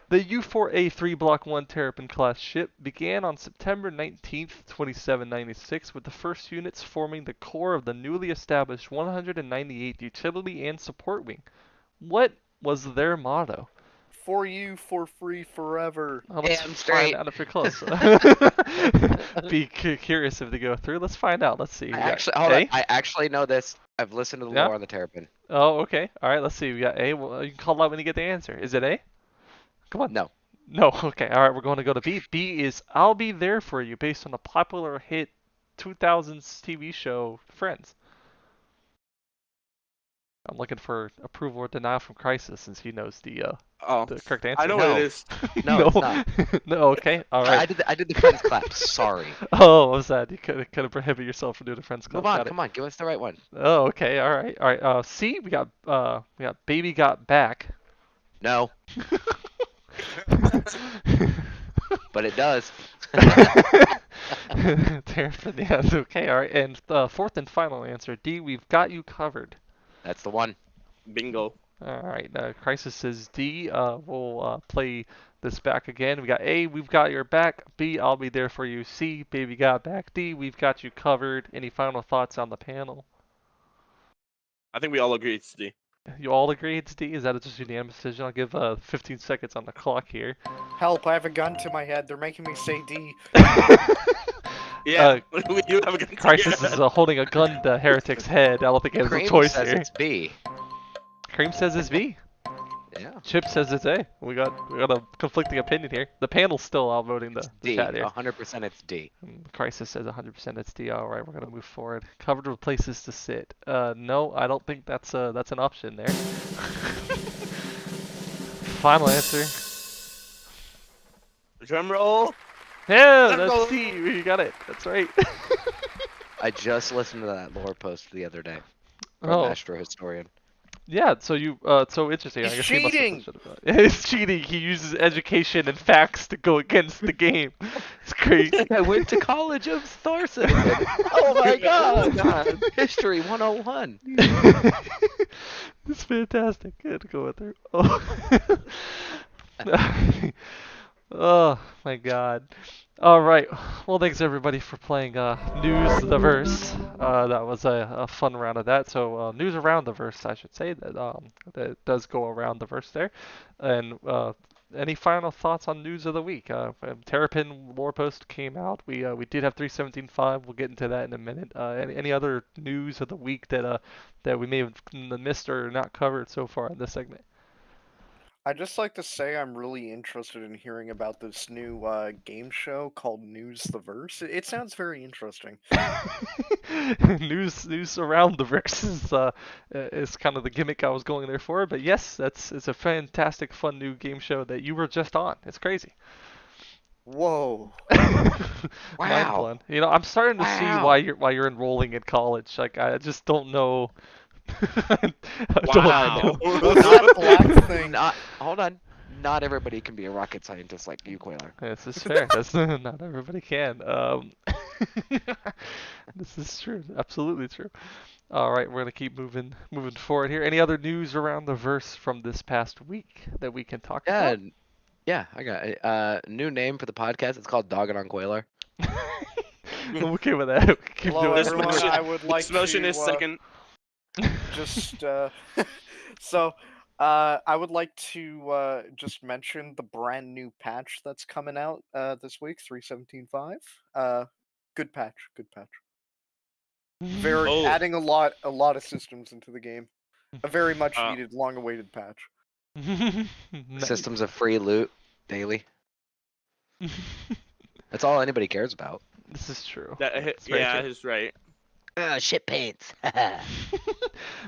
[SPEAKER 1] The U4A3 Block 1 Terrapin class ship began on September 19th, 2796, with the first units forming the core of the newly established 198 Utility and Support Wing. What was their motto?
[SPEAKER 5] For you, for free, forever.
[SPEAKER 1] Well, let's
[SPEAKER 2] Damn
[SPEAKER 1] find
[SPEAKER 2] straight.
[SPEAKER 1] out if you're close. Be curious if they go through. Let's find out. Let's see.
[SPEAKER 2] Hold on. I actually know this. I've listened to the lore on the Terrapin.
[SPEAKER 1] Oh, okay. All right. Let's see. We got A. Well, you can call out when you get the answer. Is it A? Come on.
[SPEAKER 2] No.
[SPEAKER 1] No. Okay. All right. We're going to go to B. B is I'll Be There For You, based on the popular hit 2000s TV show Friends. I'm looking for approval or denial from Crisis since he knows the correct answer.
[SPEAKER 6] I know
[SPEAKER 2] No.
[SPEAKER 6] what it is.
[SPEAKER 2] No, it's not.
[SPEAKER 1] No. Okay. All right.
[SPEAKER 2] I did the friends clap. Sorry.
[SPEAKER 1] Oh, what was that? You could prohibit yourself from doing the Friends Club.
[SPEAKER 2] Move on.
[SPEAKER 1] Got it.
[SPEAKER 2] Come on. Give us the right one.
[SPEAKER 1] Oh, okay. All right. All right. C. We got Baby Got Back.
[SPEAKER 2] No. But it does.
[SPEAKER 1] Terrapin, yeah, okay, all right. And fourth and final answer, D, We've Got You Covered.
[SPEAKER 2] That's the one.
[SPEAKER 6] Bingo.
[SPEAKER 1] All right, Crisis says D. We'll play this back again. We got A, We've Got Your Back. B, I'll Be There For You. C, Baby Got Back. D, We've Got You Covered. Any final thoughts on the panel?
[SPEAKER 6] I think we all agree it's D.
[SPEAKER 1] You all agree it's D? Is that just a unanimous decision? I'll give 15 seconds on the clock here.
[SPEAKER 5] Help, I have a gun to my head. They're making me say D.
[SPEAKER 6] Yeah, we do have a gun.
[SPEAKER 1] Crisis is holding a gun to Heretic's head. I don't think he has a
[SPEAKER 2] Cream
[SPEAKER 1] choice
[SPEAKER 2] says
[SPEAKER 1] here.
[SPEAKER 2] it's B.
[SPEAKER 1] Cream says it's B.
[SPEAKER 2] Yeah.
[SPEAKER 1] Chip says it's A. We got a conflicting opinion here. The panel's still outvoting the
[SPEAKER 2] D.
[SPEAKER 1] chat here.
[SPEAKER 2] 100% it's D.
[SPEAKER 1] Crisis says 100% it's D. All right, we're gonna move forward. Covered with places to sit. No, I don't think that's an option there. Final answer.
[SPEAKER 6] Drum roll.
[SPEAKER 1] Yeah, that's D. We got it. That's right.
[SPEAKER 2] I just listened to that lore post the other day from
[SPEAKER 1] Oh.
[SPEAKER 2] Astro Historian.
[SPEAKER 1] Yeah, so so interesting. I
[SPEAKER 5] He's
[SPEAKER 1] guess he must have
[SPEAKER 5] cheating!
[SPEAKER 1] touched it about it. It's cheating. He uses education and facts to go against the game. It's crazy.
[SPEAKER 2] I went to College of Star Citizen. Oh my
[SPEAKER 6] Oh,
[SPEAKER 2] god! History 101.
[SPEAKER 1] It's fantastic. Good to go with her. Oh. Oh my god. All right. Well, thanks everybody for playing News the Verse. That was a fun round of that. So news around the verse, I should say, that does go around the verse there. And any final thoughts on news of the week? Terrapin lore post came out. We did have 317.5. We'll get into that in a minute. Any other news of the week that we may have missed or not covered so far in this segment?
[SPEAKER 5] I'd just like to say I'm really interested in hearing about this new game show called News the Verse. It sounds very interesting.
[SPEAKER 1] News around the verse is kind of the gimmick I was going there for. But yes, it's a fantastic, fun new game show that you were just on. It's crazy.
[SPEAKER 5] Whoa.
[SPEAKER 1] Mind blown. You know, I'm starting to see why you're enrolling in college. Like I just don't know. I don't know.
[SPEAKER 2] Hold on. Not everybody can be a rocket scientist like you, Qualar.
[SPEAKER 1] This is fair. That's not everybody can. This is true. Absolutely true. All right, we're gonna keep moving forward here. Any other news around the verse from this past week that we can talk about?
[SPEAKER 2] Yeah, I got it. New name for the podcast. It's called Dogging on Qualar.
[SPEAKER 1] I'm okay with that. Keep
[SPEAKER 5] Hello,
[SPEAKER 1] doing
[SPEAKER 5] everyone.
[SPEAKER 6] motion-
[SPEAKER 5] I would like
[SPEAKER 6] This motion
[SPEAKER 5] to
[SPEAKER 6] is second.
[SPEAKER 5] just I would like to just mention the brand new patch that's coming out this week, 317.5. Good patch, good patch. Very
[SPEAKER 6] Oh.
[SPEAKER 5] adding a lot of systems into the game. A very much
[SPEAKER 6] Uh,
[SPEAKER 5] needed, long-awaited patch.
[SPEAKER 1] Nice.
[SPEAKER 2] Systems of free loot daily. That's all anybody cares about.
[SPEAKER 1] This is true.
[SPEAKER 6] That,
[SPEAKER 1] It's very
[SPEAKER 6] yeah,
[SPEAKER 1] true.
[SPEAKER 6] he's right.
[SPEAKER 2] Shit paints.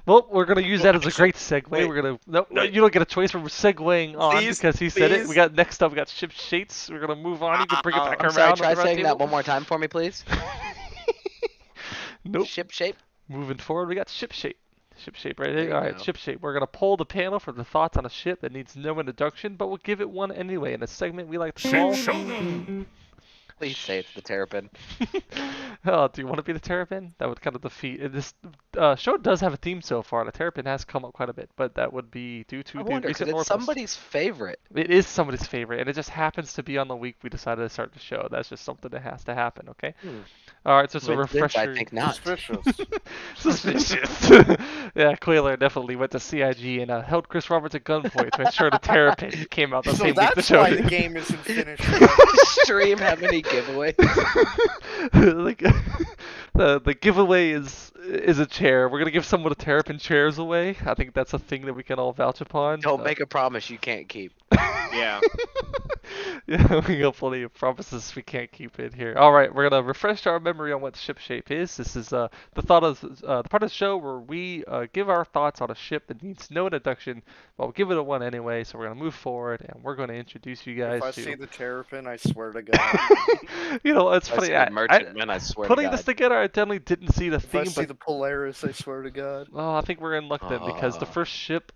[SPEAKER 1] Well, we're gonna use that as a
[SPEAKER 6] actually-
[SPEAKER 1] great segue.
[SPEAKER 6] wait,
[SPEAKER 1] We're gonna no,
[SPEAKER 6] no.
[SPEAKER 1] you don't get a choice. We're segueing on
[SPEAKER 6] Please,
[SPEAKER 1] because he said it. We
[SPEAKER 6] please.
[SPEAKER 1] got next up. We got ship shapes. We're gonna move on. You can bring it back
[SPEAKER 2] I'm
[SPEAKER 1] around.
[SPEAKER 2] sorry,
[SPEAKER 1] on
[SPEAKER 2] try
[SPEAKER 1] the round
[SPEAKER 2] saying that
[SPEAKER 1] table.
[SPEAKER 2] one more time for me, please.
[SPEAKER 1] Nope.
[SPEAKER 2] Ship shape.
[SPEAKER 1] Moving forward, we got ship shape. Ship shape right
[SPEAKER 2] There
[SPEAKER 1] here.
[SPEAKER 2] you
[SPEAKER 1] All right,
[SPEAKER 2] go.
[SPEAKER 1] ship shape. We're gonna poll the panel for the thoughts on a ship that needs no introduction, but we'll give it one anyway in a segment we like to call.
[SPEAKER 2] Please say it's the Terrapin.
[SPEAKER 1] Oh, do you want to be the Terrapin? That would kind of defeat this. Show does have a theme so far. The Terrapin has come up quite a bit, but that would be due to
[SPEAKER 2] I
[SPEAKER 1] the
[SPEAKER 2] wonder, because
[SPEAKER 1] recent lore
[SPEAKER 2] it's
[SPEAKER 1] post.
[SPEAKER 2] somebody's favorite.
[SPEAKER 1] It is somebody's favorite, and it just happens to be on the week we decided to start the show. That's just something that has to happen, okay? All right, so it's a
[SPEAKER 2] Coincidence?
[SPEAKER 1] refresher.
[SPEAKER 2] I think not.
[SPEAKER 5] Suspicious.
[SPEAKER 1] Suspicious. Yeah, Qualar definitely went to CIG and held Chris Roberts at gunpoint to ensure the Terrapin came out the
[SPEAKER 5] So
[SPEAKER 1] same week the
[SPEAKER 5] that's
[SPEAKER 1] show
[SPEAKER 5] why
[SPEAKER 1] did.
[SPEAKER 5] the game isn't finished yet.
[SPEAKER 2] Stream have any giveaways?
[SPEAKER 1] Like, the giveaway is a chair. We're gonna give someone a Terrapin chairs away. I think that's a thing that we can all vouch upon.
[SPEAKER 2] Don't make a promise you can't keep.
[SPEAKER 6] Yeah.
[SPEAKER 1] Yeah, we got plenty of promises we can't keep in here. All right, we're gonna refresh our memory on what ship shape is. This is the thought of the part of the show where we give our thoughts on a ship that needs no introduction, but we'll give it a one anyway. So we're gonna move forward and we're gonna introduce you guys
[SPEAKER 5] If I
[SPEAKER 1] to.
[SPEAKER 5] see the Terrapin, I swear to God.
[SPEAKER 1] You know, it's
[SPEAKER 2] I see
[SPEAKER 1] funny.
[SPEAKER 2] the merchantman, I swear to
[SPEAKER 1] Putting
[SPEAKER 2] God.
[SPEAKER 1] this together, I definitely didn't see the
[SPEAKER 5] If I
[SPEAKER 1] theme,
[SPEAKER 5] see
[SPEAKER 1] but
[SPEAKER 5] the Polaris, I swear to God.
[SPEAKER 1] well, I think we're in luck then because the first ship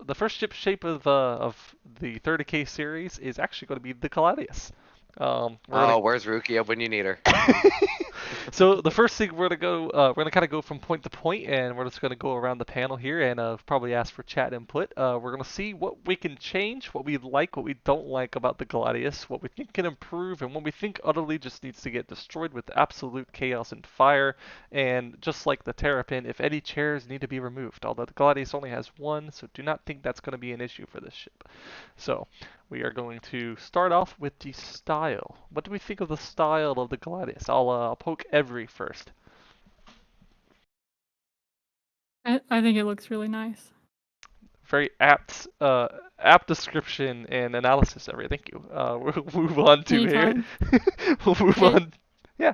[SPEAKER 1] shape of the 30K series is actually going to be the Caladius.
[SPEAKER 2] Where's Rukia when you need her?
[SPEAKER 1] So the first thing we're gonna kind of go from point to point, and we're just gonna go around the panel here and probably ask for chat input. We're gonna see what we can change, what we like, what we don't like about the Gladius, what we think can improve, and what we think utterly just needs to get destroyed with absolute chaos and fire. And just like the Terrapin, if any chairs need to be removed, although the Gladius only has one, so do not think that's gonna be an issue for this ship. So we are going to start off with the style. What do we think of the style of the Gladius? I'll poke Every first.
[SPEAKER 4] I think it looks really nice.
[SPEAKER 1] Very apt description and analysis, Every. Thank you. We'll move on to
[SPEAKER 4] Anytime.
[SPEAKER 1] here. We'll move
[SPEAKER 4] Okay.
[SPEAKER 1] on. Yeah.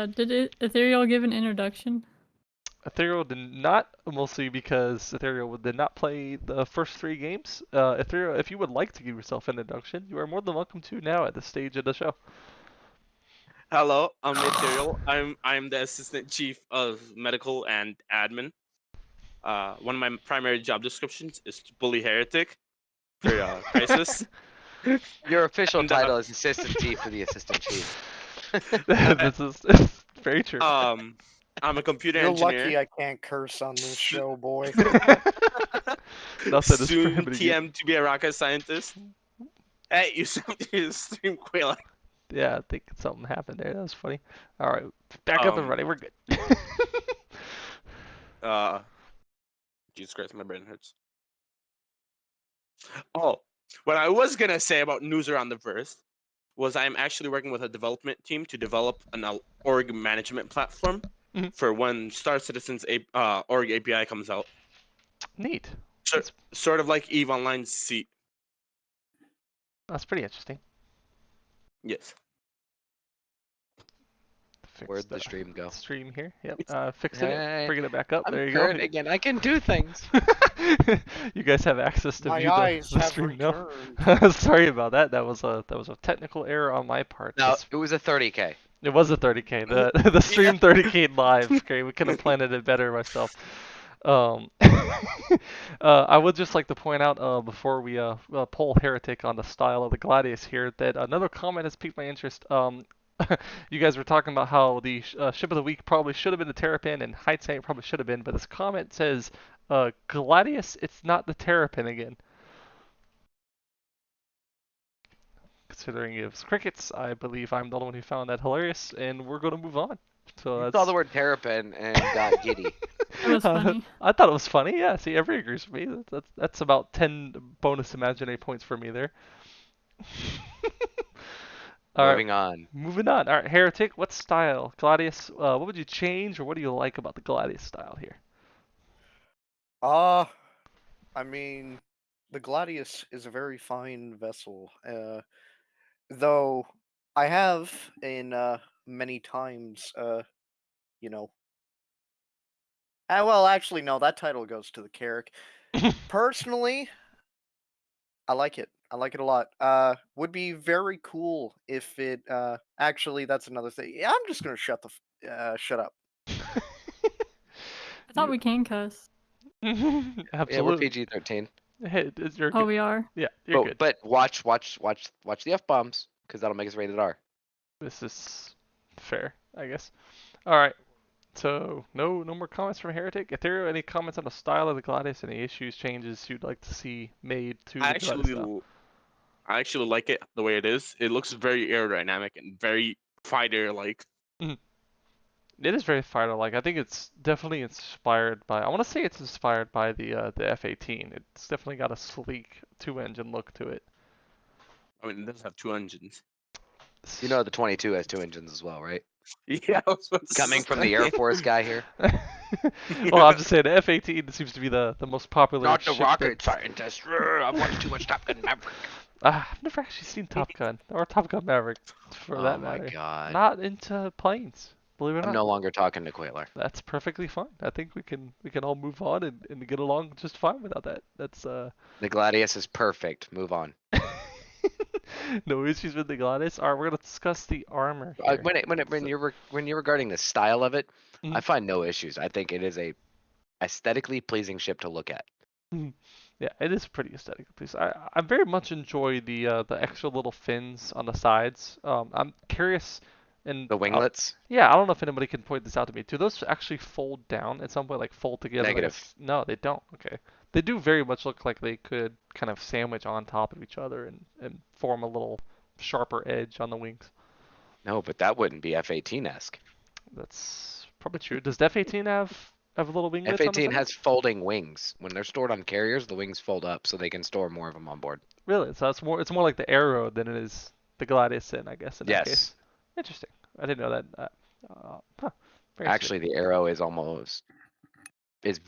[SPEAKER 4] Did Ethereal give an introduction?
[SPEAKER 1] Ethereal did not, mostly because Ethereal did not play the first 3 games. Ethereal, if you would like to give yourself an introduction, you are more than welcome to now at this stage of the show.
[SPEAKER 6] Hello, I'm Material. I'm the assistant chief of medical and admin. one of my primary job descriptions is to bully heretic for crisis.
[SPEAKER 2] Your official
[SPEAKER 6] And,
[SPEAKER 2] title is assistant chief to the assistant chief.
[SPEAKER 1] This is very true.
[SPEAKER 6] I'm a computer
[SPEAKER 5] You're
[SPEAKER 6] engineer.
[SPEAKER 5] lucky I can't curse on this show, boy.
[SPEAKER 1] Nothing is
[SPEAKER 6] Soon
[SPEAKER 1] prohibiting you.
[SPEAKER 6] TM to be a rocket scientist. Hey, you stream Qualar.
[SPEAKER 1] Yeah, I think something happened there. That was funny. All right, back up and running. We're good.
[SPEAKER 6] Jesus Christ, my brain hurts. Oh, what I was gonna say about news around the verse was I'm actually working with a development team to develop an org management platform
[SPEAKER 1] Mhm.
[SPEAKER 6] for when Star Citizen's org API comes out.
[SPEAKER 1] Neat.
[SPEAKER 6] Sort of like EVE Online's seat.
[SPEAKER 1] That's pretty interesting.
[SPEAKER 6] Yes.
[SPEAKER 1] Fix
[SPEAKER 2] Where'd the stream go?
[SPEAKER 1] Stream here. Yep. Fixing
[SPEAKER 2] Hey,
[SPEAKER 1] it. Bringing it back up.
[SPEAKER 2] I'm
[SPEAKER 1] There you
[SPEAKER 2] current
[SPEAKER 1] go.
[SPEAKER 2] again. I can do things.
[SPEAKER 1] You guys have access to
[SPEAKER 5] My
[SPEAKER 1] view
[SPEAKER 5] eyes
[SPEAKER 1] the
[SPEAKER 5] have
[SPEAKER 1] stream now.
[SPEAKER 5] returned.
[SPEAKER 1] Sorry about that. That was a technical error on my part.
[SPEAKER 2] No, it was a 30K.
[SPEAKER 1] It was a 30K. The stream 30K live. Okay, we could have planned it better myself. I would just like to point out before we poll Heretic on the style of the Gladius here that another comment has piqued my interest. You guys were talking about how the ship of the week probably should have been the Terrapin, and hindsight it probably should have been, but this comment says Gladius, it's not the Terrapin again. Considering it was crickets, I believe I'm the one who found that hilarious, and we're going to move on. So
[SPEAKER 2] You saw the word terrapin and got giddy.
[SPEAKER 4] It was funny.
[SPEAKER 1] I thought it was funny. Yeah, see, everybody agrees with me. That's about 10 bonus imaginary points for me there. All right,
[SPEAKER 2] Moving on.
[SPEAKER 1] moving on. All right, Heretic, what style? Gladius, what would you change, or what do you like about the Gladius style here?
[SPEAKER 5] I mean, the Gladius is a very fine vessel. Though I have in many times, you know. Well, actually, no, that title goes to the Carrick. Personally, I like it. I like it a lot. Would be very cool if it. Actually, that's another thing. Yeah, I'm just gonna shut up.
[SPEAKER 4] I thought we can cuss.
[SPEAKER 1] Absolutely.
[SPEAKER 2] Yeah, we're PG-13.
[SPEAKER 1] Hey, you're
[SPEAKER 4] Oh,
[SPEAKER 1] good.
[SPEAKER 4] we are.
[SPEAKER 1] Yeah, you're good.
[SPEAKER 2] But watch the F-bombs, because that'll make us rated R.
[SPEAKER 1] This is fair, I guess. All right. So no more comments from Heretic. If there are any comments on the style of the Gladius, any issues, changes you'd like to see made to the Gladius style?
[SPEAKER 6] I actually like it the way it is. It looks very aerodynamic and very fighter-like.
[SPEAKER 1] It is very fighter-like. I think it's definitely inspired by. I want to say it's inspired by the F-18. It's definitely got a sleek two-engine look to it.
[SPEAKER 6] I mean, it does have 2 engines.
[SPEAKER 2] You know the 22 has 2 engines as well, right?
[SPEAKER 6] Yeah, I was about to
[SPEAKER 2] Coming from the
[SPEAKER 6] say.
[SPEAKER 2] Air Force guy here.
[SPEAKER 1] Well, I'm just saying the F-18 seems to be the most popular.
[SPEAKER 2] Not the
[SPEAKER 1] ship
[SPEAKER 2] rocket
[SPEAKER 1] that's-
[SPEAKER 2] scientist. I've watched too much Top Gun Maverick.
[SPEAKER 1] I've never actually seen Top Gun or Top Gun Maverick, for
[SPEAKER 2] Oh
[SPEAKER 1] that
[SPEAKER 2] my
[SPEAKER 1] matter.
[SPEAKER 2] god.
[SPEAKER 1] Not into planes, believe it or
[SPEAKER 2] I'm
[SPEAKER 1] not.
[SPEAKER 2] no longer talking to Qualar.
[SPEAKER 1] That's perfectly fine. I think we can all move on and get along just fine without that. That's
[SPEAKER 2] The Gladius is perfect. Move on.
[SPEAKER 1] no issues with the Gladius. All right, we're gonna discuss the armor here.
[SPEAKER 2] When you're regarding the style of it,
[SPEAKER 1] Mhm.
[SPEAKER 2] I find no issues. I think it is a aesthetically pleasing ship to look at.
[SPEAKER 1] Yeah, it is pretty aesthetic. Please, I very much enjoy the extra little fins on the sides. I'm curious, and
[SPEAKER 2] The winglets.
[SPEAKER 1] yeah, I don't know if anybody can point this out to me. Do those actually fold down at some point, like fold together? like a
[SPEAKER 2] Negative.
[SPEAKER 1] no, they don't. Okay, they do very much look like they could kind of sandwich on top of each other and form a little sharper edge on the wings.
[SPEAKER 2] No, but that wouldn't be F-18-esque.
[SPEAKER 1] That's probably true. Does the F-18 have little winglets on the
[SPEAKER 2] F-18
[SPEAKER 1] side?
[SPEAKER 2] has folding wings. When they're stored on carriers, the wings fold up so they can store more of them on board.
[SPEAKER 1] Really? So it's more like the Arrow than it is the Gladius, I guess. In that case.
[SPEAKER 2] Yes.
[SPEAKER 1] Interesting. I didn't know that. Very
[SPEAKER 2] Actually, the Arrow is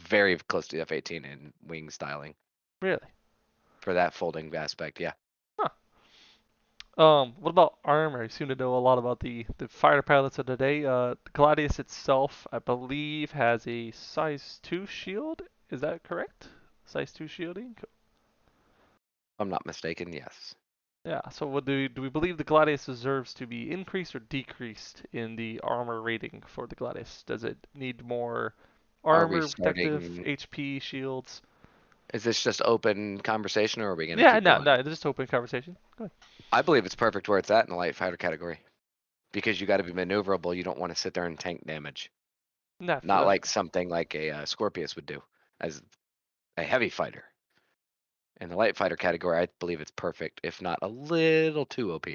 [SPEAKER 2] very close to the F-18 in wing styling
[SPEAKER 1] sweet. Really?
[SPEAKER 2] for that folding aspect. Yeah.
[SPEAKER 1] What about armor? You seem to know a lot about the fighter pilots of today. The Gladius itself, I believe, has a size 2 shield. Is that correct? Size 2 shielding?
[SPEAKER 2] If I'm not mistaken, yes.
[SPEAKER 1] Yeah, so what do we believe the Gladius deserves to be increased or decreased in the armor rating for the Gladius? Does it need more
[SPEAKER 2] Are we
[SPEAKER 1] Armor, protective,
[SPEAKER 2] starting?
[SPEAKER 1] HP, shields.
[SPEAKER 2] Is this just open conversation, or are we gonna
[SPEAKER 1] Yeah,
[SPEAKER 2] keep
[SPEAKER 1] no,
[SPEAKER 2] going?
[SPEAKER 1] no, it's just open conversation. Go ahead.
[SPEAKER 2] I believe it's perfect where it's at in the light fighter category, because you got to be maneuverable. You don't want to sit there and tank damage.
[SPEAKER 1] Nah,
[SPEAKER 2] Not like something like a Scorpius would do as a heavy fighter. In the light fighter category, I believe it's perfect, if not a little too OP.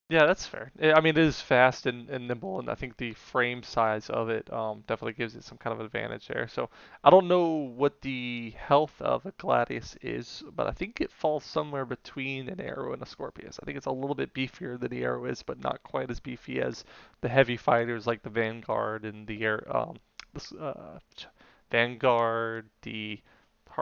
[SPEAKER 1] Yeah, that's fair. I mean, it is fast and nimble, and I think the frame size of it definitely gives it some kind of advantage there. So I don't know what the health of a Gladius is, but I think it falls somewhere between an Arrow and a Scorpius. I think it's a little bit beefier than the Arrow is, but not quite as beefy as the heavy fighters like the Vanguard and the Vanguard, I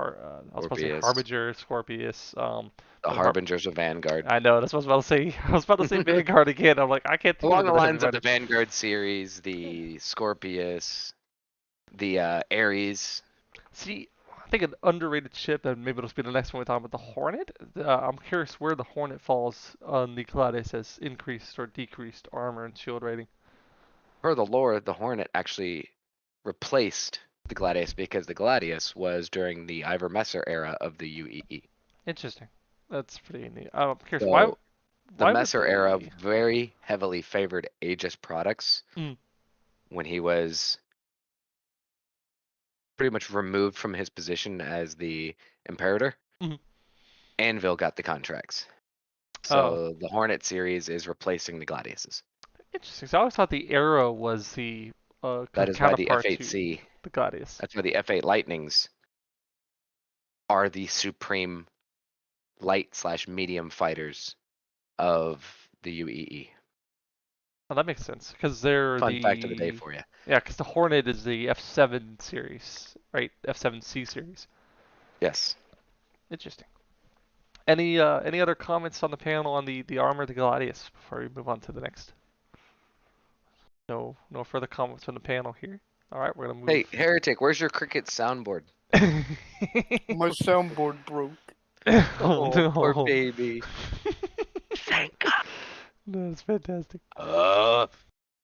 [SPEAKER 1] was supposed to say
[SPEAKER 2] Scorpius,
[SPEAKER 1] Harbinger, Scorpius.
[SPEAKER 2] the
[SPEAKER 1] The
[SPEAKER 2] Harbingers of Vanguard.
[SPEAKER 1] I know, that's what I was about to say. I was about to say Vanguard again. I'm like, I can't think
[SPEAKER 2] Along
[SPEAKER 1] of
[SPEAKER 2] the
[SPEAKER 1] the heavy
[SPEAKER 2] lines of the
[SPEAKER 1] fighter.
[SPEAKER 2] Vanguard series, the Scorpius, the Ares.
[SPEAKER 1] See, I think an underrated ship, and maybe it'll be the next one we talk about, the Hornet. I'm curious where the Hornet falls on the Gladius as increased or decreased armor and shield rating.
[SPEAKER 2] Per the lore, the Hornet actually replaced the Gladius because the Gladius was during the Ivor Messer era of the UEE.
[SPEAKER 1] Interesting. That's pretty neat. I'm curious,
[SPEAKER 2] So the
[SPEAKER 1] why would
[SPEAKER 2] Messer era
[SPEAKER 1] they...
[SPEAKER 2] very heavily favored Aegis products
[SPEAKER 1] Mm.
[SPEAKER 2] when he was pretty much removed from his position as the Imperator.
[SPEAKER 1] Mhm.
[SPEAKER 2] Anvil got the contracts.
[SPEAKER 1] Oh,
[SPEAKER 2] So the Hornet series is replacing the Gladiuses.
[SPEAKER 1] interesting. So I always thought the Arrow was the
[SPEAKER 2] That is why the
[SPEAKER 1] counterpart to
[SPEAKER 2] F8C,
[SPEAKER 1] the Gladius.
[SPEAKER 2] that's why the F8 Lightnings are the supreme light/medium fighters of the UEE.
[SPEAKER 1] Oh, that makes sense because they're
[SPEAKER 2] Fun fact of the day
[SPEAKER 1] the
[SPEAKER 2] for you.
[SPEAKER 1] yeah, because the Hornet is the F7 series, right? F7C series.
[SPEAKER 2] Yes.
[SPEAKER 1] Interesting. Any other comments on the panel on the armor of the Gladius before we move on to the next? No further comments from the panel here. All right, we're gonna move.
[SPEAKER 2] Hey, Heretic, where's your cricket soundboard?
[SPEAKER 5] My soundboard broke.
[SPEAKER 1] Oh, no.
[SPEAKER 2] Poor baby. Thank God.
[SPEAKER 1] No, that's fantastic.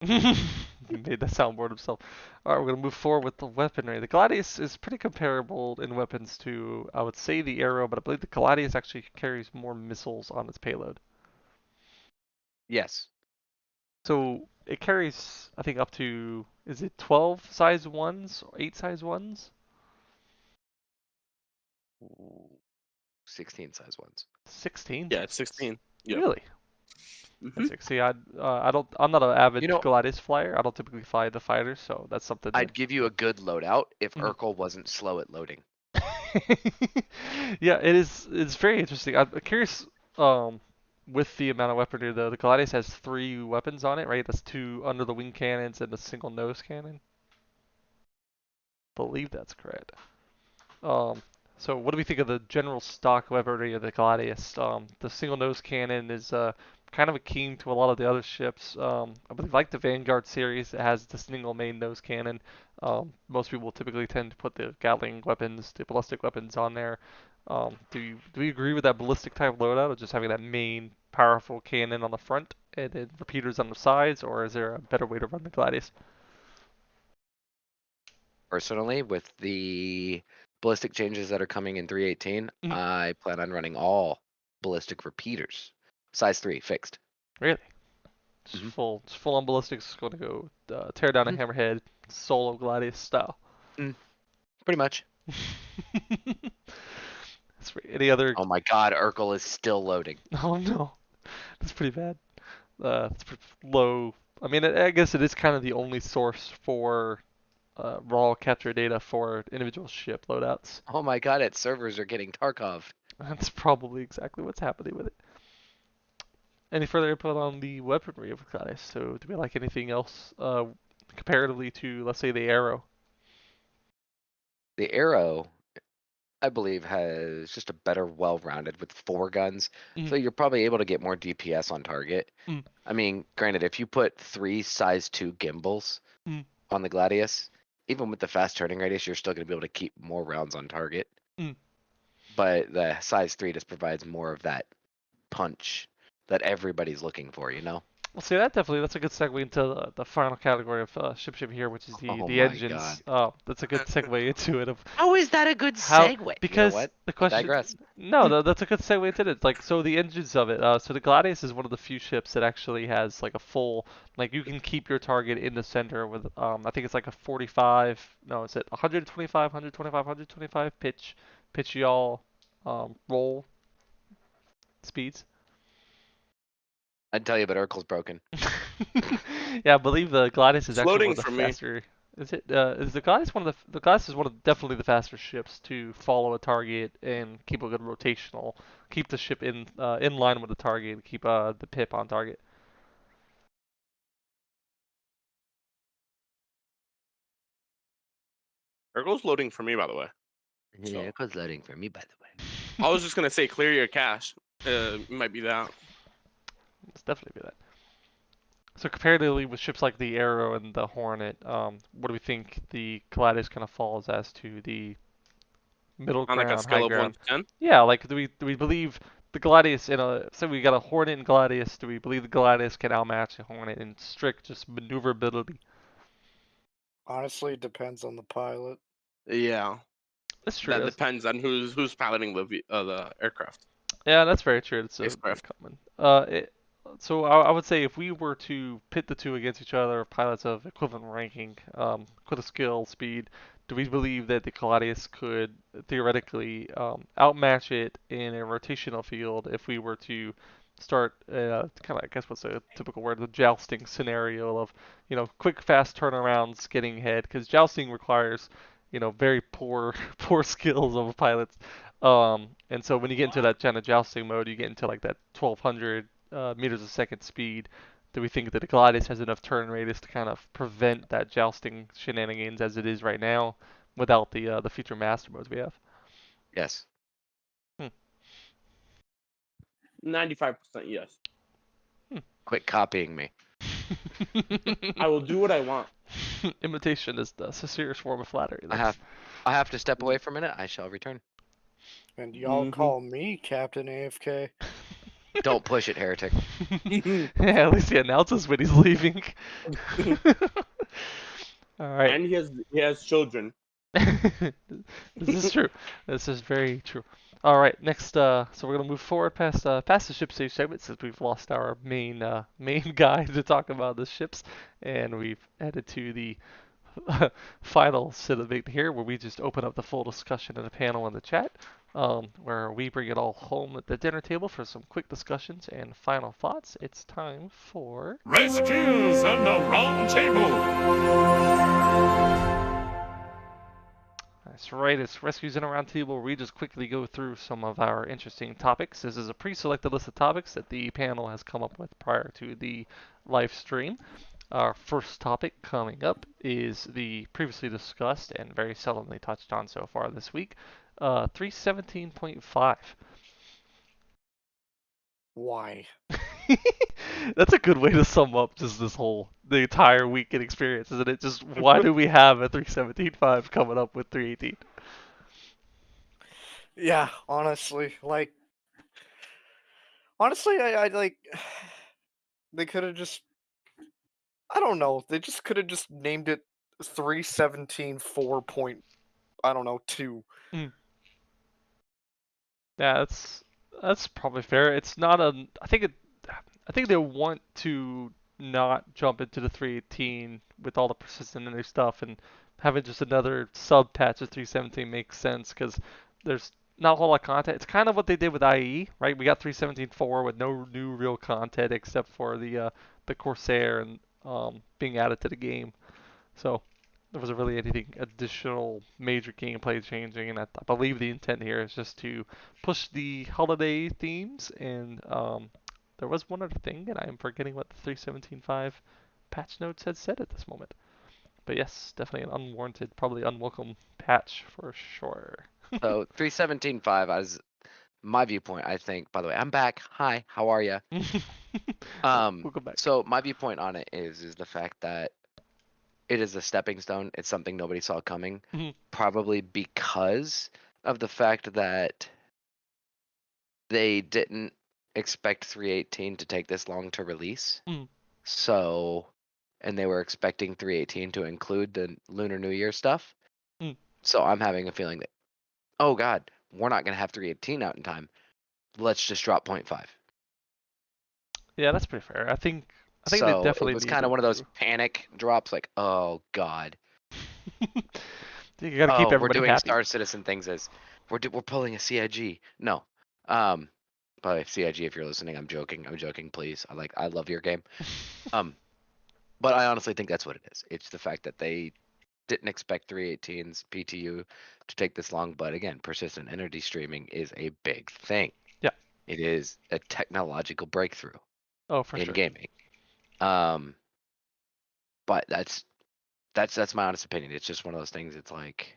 [SPEAKER 1] He made the soundboard himself. Alright, we're going to move forward with the weaponry. The Gladius is pretty comparable in weapons to, I would say, the Arrow, but I believe the Gladius actually carries more missiles on its payload.
[SPEAKER 2] Yes.
[SPEAKER 1] So it carries, I think, up to, is it 12 size 1s or 8 size 1s?
[SPEAKER 2] 16 size ones.
[SPEAKER 1] 16?
[SPEAKER 6] Yeah, it's 16. Yep.
[SPEAKER 1] Really?
[SPEAKER 6] Mhm.
[SPEAKER 1] See, I'm not an avid
[SPEAKER 2] You know-
[SPEAKER 1] Gladius flyer. I don't typically fly the fighters, so that's something that...
[SPEAKER 2] I'd give you a good loadout if
[SPEAKER 1] Mhm.
[SPEAKER 2] Urkel wasn't slow at loading.
[SPEAKER 1] Yeah, it's very interesting. I'm curious with the amount of weaponry. The Gladius has 3 weapons on it, right? That's 2 under the wing cannons and a single nose cannon. Believe that's correct. So what do we think of the general stock weaponry of the Gladius? The single nose cannon is kind of akin to a lot of the other ships. I believe like the Vanguard series, it has the single main nose cannon. Most people typically tend to put the Gatling weapons, the ballistic weapons on there. Do we agree with that ballistic type loadout of just having that main powerful cannon on the front and then repeaters on the sides, or is there a better way to run the Gladius?
[SPEAKER 2] Personally, with the ballistic changes that are coming in 318,
[SPEAKER 1] Mhm.
[SPEAKER 2] I plan on running all ballistic repeaters. Size 3, fixed.
[SPEAKER 1] Really? Just
[SPEAKER 2] Mhm.
[SPEAKER 1] full on ballistics, going to go tear down a
[SPEAKER 2] Mhm.
[SPEAKER 1] hammerhead, solo Gladius style.
[SPEAKER 2] Pretty much.
[SPEAKER 1] That's any other?
[SPEAKER 2] Oh my god, Urkel is still loading.
[SPEAKER 1] Oh no, that's pretty bad. It's pretty low. I mean, I guess it is kind of the only source for raw capture data for individual ship loadouts.
[SPEAKER 2] Oh my god, its servers are getting Tarkov.
[SPEAKER 1] That's probably exactly what's happening with it. Any further input on the weaponry of Gladius? So, do we like anything else comparatively to, let's say, the Arrow?
[SPEAKER 2] The Arrow, I believe, has just a better well-rounded with 4 guns. So you're probably able to get more DPS on target.
[SPEAKER 1] Mm.
[SPEAKER 2] I mean, granted, if you put 3 size 2 gimbals
[SPEAKER 1] Mm.
[SPEAKER 2] on the Gladius, even with the fast turning radius, you're still going to be able to keep more rounds on target.
[SPEAKER 1] Mm.
[SPEAKER 2] But the size 3 just provides more of that punch that everybody's looking for, you know?
[SPEAKER 1] Well, see, that's a good segue into the final category of ship here, which is
[SPEAKER 2] Oh
[SPEAKER 1] the
[SPEAKER 2] my
[SPEAKER 1] engines.
[SPEAKER 2] God.
[SPEAKER 1] That's a good segue into it of
[SPEAKER 2] How is that a good
[SPEAKER 1] how
[SPEAKER 2] segue? You know
[SPEAKER 1] because
[SPEAKER 2] what?
[SPEAKER 1] the
[SPEAKER 2] I
[SPEAKER 1] question.
[SPEAKER 2] digress.
[SPEAKER 1] No, that's a good segue into it. Like, so the engines of it. So the Gladius is one of the few ships that actually has like a full, like you can keep your target in the center with, I think it's like a 45. No, it's at 125, 125, 125 pitch yaw, roll speeds.
[SPEAKER 2] I'd tell you, but Urkel's broken.
[SPEAKER 1] Yeah, I believe the Gladius is
[SPEAKER 6] It's
[SPEAKER 1] actually one
[SPEAKER 6] loading
[SPEAKER 1] of the
[SPEAKER 6] for me.
[SPEAKER 1] faster. Is it? Is the Gladius one of the Gladius is one of definitely the faster ships to follow a target and keep a good rotational, keep the ship in line with the target, and keep the pip on target.
[SPEAKER 6] Urkel's loading for me, by the way.
[SPEAKER 2] Yeah,
[SPEAKER 6] So.
[SPEAKER 2] Urkel's loading for me, by the way.
[SPEAKER 6] I was just gonna say clear your cache. Might be that.
[SPEAKER 1] It's definitely be that. So comparatively with ships like the Arrow and the Hornet, what do we think the Gladius kind of falls as to the middle
[SPEAKER 6] On like a
[SPEAKER 1] ground, high
[SPEAKER 6] scale of 1
[SPEAKER 1] ground?
[SPEAKER 6] to 10.
[SPEAKER 1] Yeah, like do we believe the Gladius in a say we got a Hornet and Gladius, do we believe the Gladius can outmatch the Hornet in strict just maneuverability?
[SPEAKER 5] Honestly, it depends on the pilot.
[SPEAKER 6] Yeah,
[SPEAKER 1] That's true.
[SPEAKER 6] that depends on who's piloting the aircraft.
[SPEAKER 1] Yeah, that's very true. It's a very
[SPEAKER 6] Spacecraft.
[SPEAKER 1] common. So I would say if we were to pit the two against each other, pilots of equivalent ranking, equivalent skill, speed, do we believe that the Gladius could theoretically outmatch it in a rotational field if we were to start kind of, I guess what's a typical word, the jousting scenario of, quick, fast turnarounds, getting ahead, because jousting requires, very poor poor skills of a pilot. And so when you get into that kind of jousting mode, you get into like that 1200 meters a second speed. Do we think that the Gladius has enough turn radius to kind of prevent that jousting shenanigans as it is right now, without the future master modes we have?
[SPEAKER 2] Yes.
[SPEAKER 6] 95% yes.
[SPEAKER 2] Quit copying me.
[SPEAKER 6] I will do what I want.
[SPEAKER 1] Imitation is the serious form of flattery.
[SPEAKER 2] I have to step away for a minute. I shall return.
[SPEAKER 5] And y'all
[SPEAKER 6] Mhm.
[SPEAKER 5] call me Captain AFK.
[SPEAKER 2] Don't push it, heretic.
[SPEAKER 1] Yeah, at least he announces when he's leaving. All right.
[SPEAKER 6] And he has children.
[SPEAKER 1] This is true. This is very true. All right, next. So we're gonna move forward past the ship stage segment since we've lost our main guy to talk about the ships, and we've headed to the final segment here where we just open up the full discussion in a panel in the chat, where we bring it all home at the dinner table for some quick discussions and final thoughts. It's time for
[SPEAKER 3] Rescues and the round table.
[SPEAKER 1] That's right, it's Rescues in a Roundtable where we just quickly go through some of our interesting topics. This is a pre-selected list of topics that the panel has come up with prior to the live stream. Our first topic coming up is the previously discussed and very seldomly touched on so far this week, 317.5.
[SPEAKER 5] Why?
[SPEAKER 1] That's a good way to sum up just the entire weekend experience, isn't it? Just why do we have a 317.5 coming up with 318?
[SPEAKER 5] Yeah, honestly, I like. They could have just. I don't know. They just could have just named it 317 4 point. I don't know 2.
[SPEAKER 1] Yeah, that's probably fair. It's not a. I think they want to not jump into the 318 with all the persistent and new stuff, and having just another sub patch of 317 makes sense because there's not a whole lot of content. It's kind of what they did with IE, right? We got 317.4 with no new real content except for the Corsair and being added to the game. So there wasn't really anything additional major gameplay changing, and I believe the intent here is just to push the holiday themes. And there was one other thing, and I am forgetting what the 317.5 patch notes had said at this moment. But yes, definitely an unwarranted, probably unwelcome patch for sure.
[SPEAKER 2] So 317.5 as my viewpoint, I think. By the way, I'm back. Hi, how are you?
[SPEAKER 1] Welcome back.
[SPEAKER 2] So my viewpoint on it is the fact that it is a stepping stone. It's something nobody saw coming, probably because of the fact that they didn't expect 318 to take this long to release. So, and they were expecting 318 to include the Lunar New Year stuff.
[SPEAKER 1] Mm.
[SPEAKER 2] So I'm having a feeling that, oh God, we're not going to have 318 out in time. Let's just drop 0.5.
[SPEAKER 1] Yeah, that's pretty fair. I think they
[SPEAKER 2] So it
[SPEAKER 1] definitely
[SPEAKER 2] was
[SPEAKER 1] need
[SPEAKER 2] kind of
[SPEAKER 1] them
[SPEAKER 2] one of those
[SPEAKER 1] to.
[SPEAKER 2] panic drops, like, oh God,
[SPEAKER 1] You gotta keep
[SPEAKER 2] oh, we're
[SPEAKER 1] everybody
[SPEAKER 2] doing
[SPEAKER 1] happy.
[SPEAKER 2] Star Citizen things as we're pulling a CIG. No, but CIG, if you're listening, I'm joking. I'm joking. Please, I love your game. But I honestly think that's what it is. It's the fact that they didn't expect 318's PTU to take this long. But again, persistent energy streaming is a big thing.
[SPEAKER 1] Yeah.
[SPEAKER 2] It is a technological breakthrough
[SPEAKER 1] Oh, for
[SPEAKER 2] in
[SPEAKER 1] sure.
[SPEAKER 2] gaming. But that's my honest opinion. It's just one of those things. It's like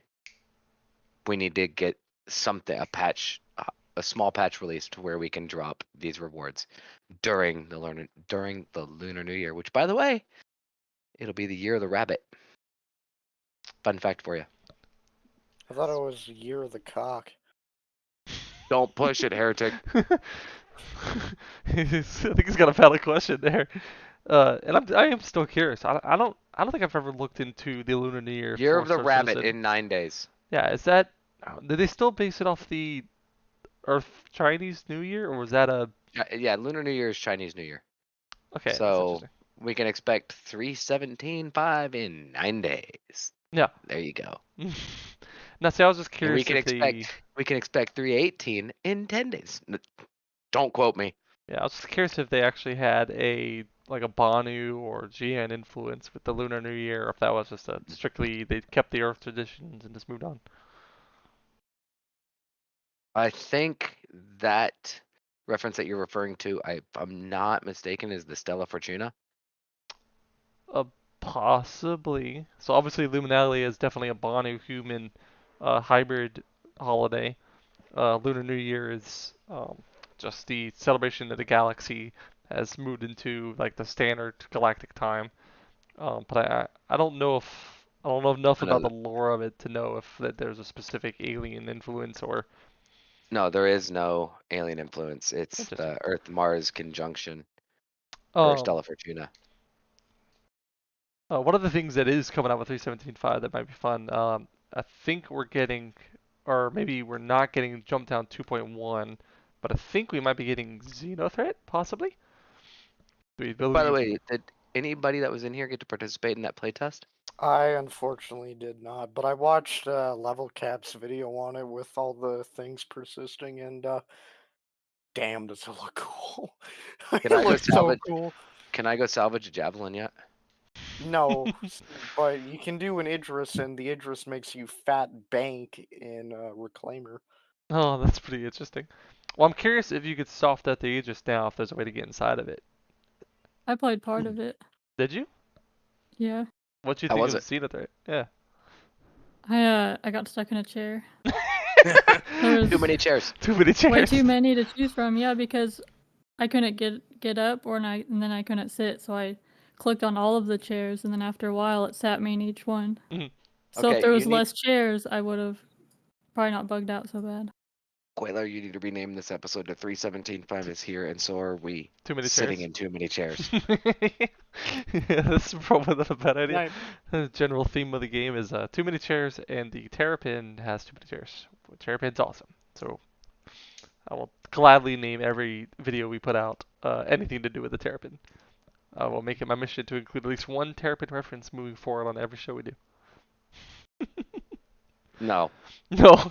[SPEAKER 2] we need to get something, a small patch released to where we can drop these rewards during the Lunar New Year. Which, by the way, it'll be the year of the rabbit. Fun fact for you.
[SPEAKER 5] I thought it was Year of the Cock.
[SPEAKER 2] Don't push it, heretic.
[SPEAKER 1] I think he's got a valid question there. And I am still curious. I don't think I've ever looked into the Lunar New Year
[SPEAKER 2] Year
[SPEAKER 1] for
[SPEAKER 2] of the
[SPEAKER 1] Star
[SPEAKER 2] rabbit
[SPEAKER 1] Citizen.
[SPEAKER 2] in 9 days.
[SPEAKER 1] Yeah, is that did they still base it off the Earth Chinese New Year, or was that a
[SPEAKER 2] Yeah, Lunar New Year is Chinese New Year.
[SPEAKER 1] okay? That's
[SPEAKER 2] So
[SPEAKER 1] interesting.
[SPEAKER 2] we can expect 317.5 in 9 days.
[SPEAKER 1] Yeah.
[SPEAKER 2] There you go.
[SPEAKER 1] Now, see, I was just
[SPEAKER 2] And
[SPEAKER 1] curious if they.
[SPEAKER 2] we can expect 318 in 10 days. Don't quote me.
[SPEAKER 1] Yeah, I was just curious if they actually had a like a Banu or GN influence with the Lunar New Year, or if that was just a strictly they kept the Earth traditions and just moved on.
[SPEAKER 2] I think that reference that you're referring to, if I'm not mistaken, is the Stella Fortuna.
[SPEAKER 1] Possibly. So obviously, Luminalia is definitely a Banu human hybrid holiday. Lunar New Year is just the celebration of the galaxy has moved into like the standard galactic time. But I don't know if I don't know enough about the lore of it to know if that there's a specific alien influence or
[SPEAKER 2] No, there is no alien influence. It's
[SPEAKER 1] interesting.
[SPEAKER 2] the Earth-Mars conjunction for
[SPEAKER 1] Um,
[SPEAKER 2] Stella Fortuna.
[SPEAKER 1] one of the things that is coming out with 317.5 that might be fun. I think we're getting, or maybe we're not getting Jump Down 2.1, but I think we might be getting Xenothreat possibly. The
[SPEAKER 2] By the
[SPEAKER 1] ability.
[SPEAKER 2] way, did anybody that was in here get to participate in that playtest?
[SPEAKER 5] I unfortunately did not, but I watched Level Cap's video on it with all the things persisting, and damn, does it look cool!
[SPEAKER 2] Can
[SPEAKER 5] It
[SPEAKER 2] I go
[SPEAKER 5] looks so
[SPEAKER 2] salvage?
[SPEAKER 5] cool.
[SPEAKER 2] Can I go salvage a javelin yet?
[SPEAKER 5] No, but you can do an Idris, and the Idris makes you fat bank in Reclaimer.
[SPEAKER 1] Oh, that's pretty interesting. Well, I'm curious if you could soft that the Aegis now, if there's a way to get inside of it.
[SPEAKER 4] I played part of it.
[SPEAKER 1] Did you?
[SPEAKER 4] Yeah.
[SPEAKER 1] What you
[SPEAKER 2] How
[SPEAKER 1] think
[SPEAKER 2] was
[SPEAKER 1] of
[SPEAKER 2] it?
[SPEAKER 1] Xenothreat? Yeah.
[SPEAKER 4] I got stuck in a chair. There
[SPEAKER 2] Too
[SPEAKER 4] was
[SPEAKER 2] many chairs.
[SPEAKER 1] Too many chairs.
[SPEAKER 4] way too many to choose from. Yeah, because I couldn't get up, and then I couldn't sit, so I clicked on all of the chairs, and then after a while, it sat me in each one.
[SPEAKER 1] Mhm.
[SPEAKER 4] So if
[SPEAKER 2] Okay,
[SPEAKER 4] there
[SPEAKER 2] you
[SPEAKER 4] was
[SPEAKER 2] need
[SPEAKER 4] less chairs, I would have probably not bugged out so bad.
[SPEAKER 2] Qualar, you need to rename this episode to 317.5 is here, and so are we.
[SPEAKER 1] Too many
[SPEAKER 2] Sitting
[SPEAKER 1] chairs.
[SPEAKER 2] in too many chairs.
[SPEAKER 1] Yeah, that's probably not a bad idea.
[SPEAKER 5] Right.
[SPEAKER 1] The general theme of the game is too many chairs, and the Terrapin has too many chairs. Terrapin's awesome. So I will gladly name every video we put out anything to do with the Terrapin. I will make it my mission to include at least one Terrapin reference moving forward on every show we do.
[SPEAKER 2] No.
[SPEAKER 1] No,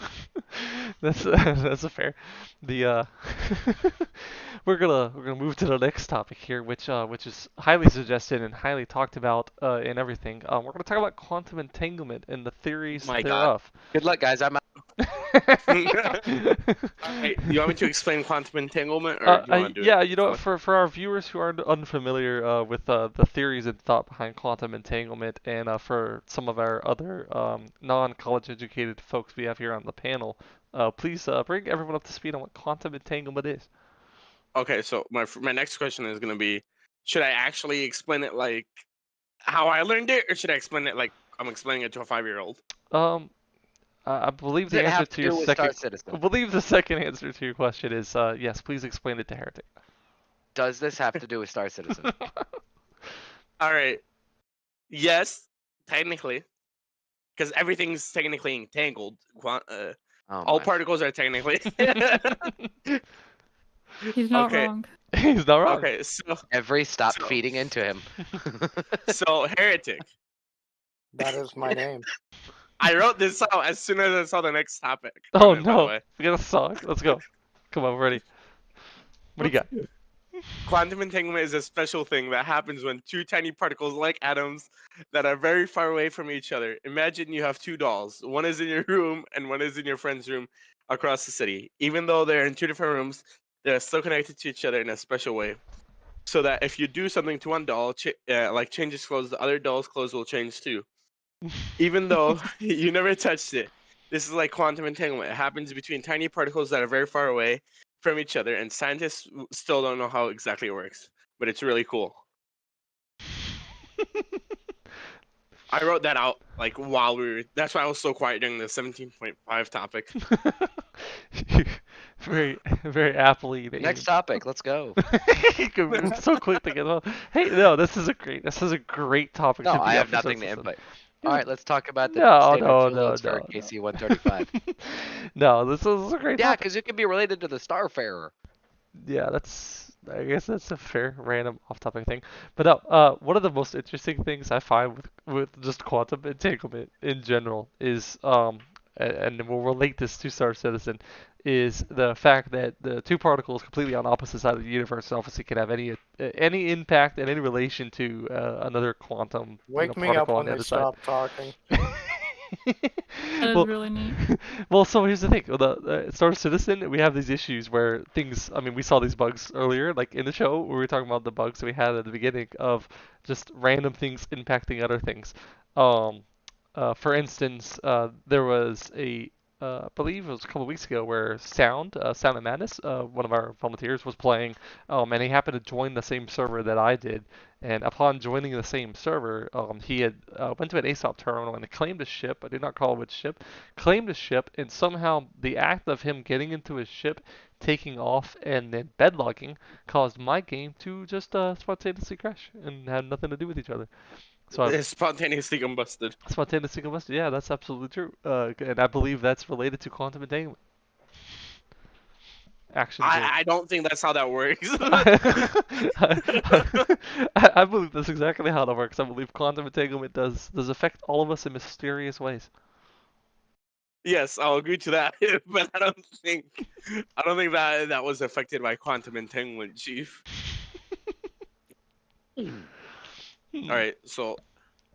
[SPEAKER 1] that's a fair. The we're gonna move to the next topic here, which is highly suggested and highly talked about in everything. We're gonna talk about quantum entanglement and the theories
[SPEAKER 6] My God.
[SPEAKER 1] thereof.
[SPEAKER 2] Good luck, guys. I'm out.
[SPEAKER 6] Alright, you want me to explain quantum entanglement, or do you want to do
[SPEAKER 1] yeah,
[SPEAKER 6] it?
[SPEAKER 1] you know, for our viewers who are unfamiliar with the theories and thought behind quantum entanglement, and for some of our other non-college educated folks we have here on the panel, please bring everyone up to speed on what quantum entanglement is.
[SPEAKER 6] Okay, so my next question is gonna be, should I actually explain it like how I learned it, or should I explain it like I'm explaining it to a 5-year-old?
[SPEAKER 1] I believe
[SPEAKER 2] Does
[SPEAKER 1] the
[SPEAKER 2] it
[SPEAKER 1] answer
[SPEAKER 2] have
[SPEAKER 1] to
[SPEAKER 2] to
[SPEAKER 1] your
[SPEAKER 2] do with
[SPEAKER 1] second.
[SPEAKER 2] Star Citizen?
[SPEAKER 1] I believe the second answer to your question is yes. Please explain it to Heretic.
[SPEAKER 2] Does this have to do with Star Citizen?
[SPEAKER 6] All right. Yes, technically, because everything's technically entangled.
[SPEAKER 2] Oh
[SPEAKER 6] All
[SPEAKER 2] my.
[SPEAKER 6] particles are technically.
[SPEAKER 4] He's not
[SPEAKER 6] Okay.
[SPEAKER 4] wrong.
[SPEAKER 1] He's not wrong.
[SPEAKER 6] Okay. So
[SPEAKER 2] Every stop
[SPEAKER 6] So-
[SPEAKER 2] feeding into him.
[SPEAKER 6] so heretic.
[SPEAKER 5] That is my name.
[SPEAKER 6] I wrote this out as soon as I saw the next topic.
[SPEAKER 1] Oh
[SPEAKER 6] comment, by the
[SPEAKER 1] no,
[SPEAKER 6] way.
[SPEAKER 1] we got a song. Let's go. Come on, we're ready. What do you got?
[SPEAKER 6] Quantum entanglement is a special thing that happens when two tiny particles, like atoms, that are very far away from each other. Imagine you have two dolls. One is in your room and one is in your friend's room across the city. Even though they're in two different rooms, they're still connected to each other in a special way. So that if you do something to one doll, like change its clothes, the other doll's clothes will change too. Even though you never touched it. This is like quantum entanglement. It happens between tiny particles that are very far away from each other, and scientists still don't know how exactly it works, but it's really cool. I wrote that out like while we were. That's why I was so quiet during the 17.5 topic.
[SPEAKER 1] very, very aptly.
[SPEAKER 2] Next topic. Let's go.
[SPEAKER 1] It's so quick to get on. Hey, no, this is a great topic.
[SPEAKER 2] No,
[SPEAKER 1] to be
[SPEAKER 2] I
[SPEAKER 1] up
[SPEAKER 2] have
[SPEAKER 1] for
[SPEAKER 2] nothing to
[SPEAKER 1] citizen.
[SPEAKER 2] input. All right, let's talk about the
[SPEAKER 1] No,
[SPEAKER 2] standard
[SPEAKER 1] no,
[SPEAKER 2] fuel
[SPEAKER 1] no,
[SPEAKER 2] loads for
[SPEAKER 1] no,
[SPEAKER 2] KC-135.
[SPEAKER 1] No, this is a great
[SPEAKER 2] Yeah,
[SPEAKER 1] topic.
[SPEAKER 2] because it could be related to the Starfarer.
[SPEAKER 1] Yeah, I guess that's a fair random off-topic thing. But no, one of the most interesting things I find with just quantum entanglement in general is and we'll relate this to Star Citizen, is the fact that the two particles completely on opposite sides of the universe obviously can have any impact and any relation to another quantum
[SPEAKER 5] Wake me up
[SPEAKER 1] particle on
[SPEAKER 5] when
[SPEAKER 1] the
[SPEAKER 5] they
[SPEAKER 1] other side.
[SPEAKER 5] stop talking.
[SPEAKER 4] That is
[SPEAKER 1] Well,
[SPEAKER 4] really neat.
[SPEAKER 1] well, so here's the thing. The Star Citizen, we have these issues where things. I mean, we saw these bugs earlier, like in the show, where we were talking about the bugs we had at the beginning of just random things impacting other things. Um, for instance, there was I believe it was a couple of weeks ago, where Sound and Madness, one of our volunteers, was playing, and he happened to join the same server that I did. And upon joining the same server, he had went to an ASOP terminal and claimed a ship. I do not recall which ship. Claimed a ship, and somehow the act of him getting into his ship, taking off, and then bedlogging caused my game to just spontaneously crash and had nothing to do with each other. So
[SPEAKER 6] It's spontaneously combusted.
[SPEAKER 1] spontaneously combusted. Yeah, that's absolutely true. And I believe that's related to quantum entanglement. Action.
[SPEAKER 6] I don't think that's how that works.
[SPEAKER 1] I believe that's exactly how that works. I believe quantum entanglement does affect all of us in mysterious ways.
[SPEAKER 6] Yes, I'll agree to that, but I don't think that was affected by quantum entanglement, Chief. All right, so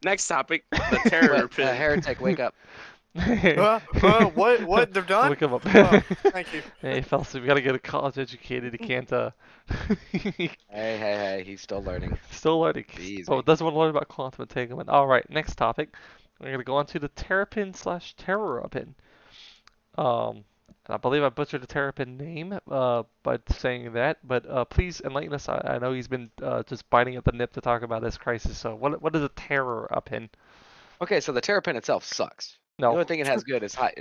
[SPEAKER 6] next topic, the terror pin.
[SPEAKER 2] Heretic, wake up.
[SPEAKER 5] What? They're done?
[SPEAKER 1] Look him up.
[SPEAKER 5] Oh, thank you.
[SPEAKER 1] Hey, fellas, we gotta get a college educated. He can't.
[SPEAKER 2] Hey, he's still learning.
[SPEAKER 1] Still learning.
[SPEAKER 2] Easy.
[SPEAKER 1] Oh, doesn't want to learn about quantum entanglement. All right, next topic. We're gonna go on to the Terrapin/Terrorapin. I believe I butchered the Terrapin name by saying that, but please enlighten us. I know he's been just biting at the nip to talk about this crisis. So what is a Terrorapin?
[SPEAKER 2] Okay, so the Terrapin itself sucks. The
[SPEAKER 1] No.
[SPEAKER 2] only thing it has good is high.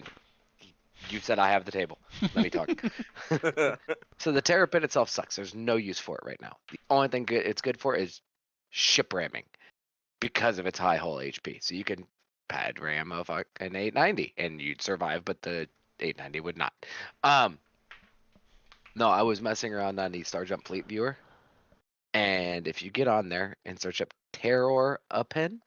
[SPEAKER 2] You said I have the table. Let me talk. So the Terrapin itself sucks. There's no use for it right now. The only thing it's good for is ship ramming because of its high hull HP. So you can pad ram a fucking 890 and you'd survive, but the 890 would not. No, I was messing around on the Star Jump Fleet Viewer, and if you get on there and search up Terrorapin,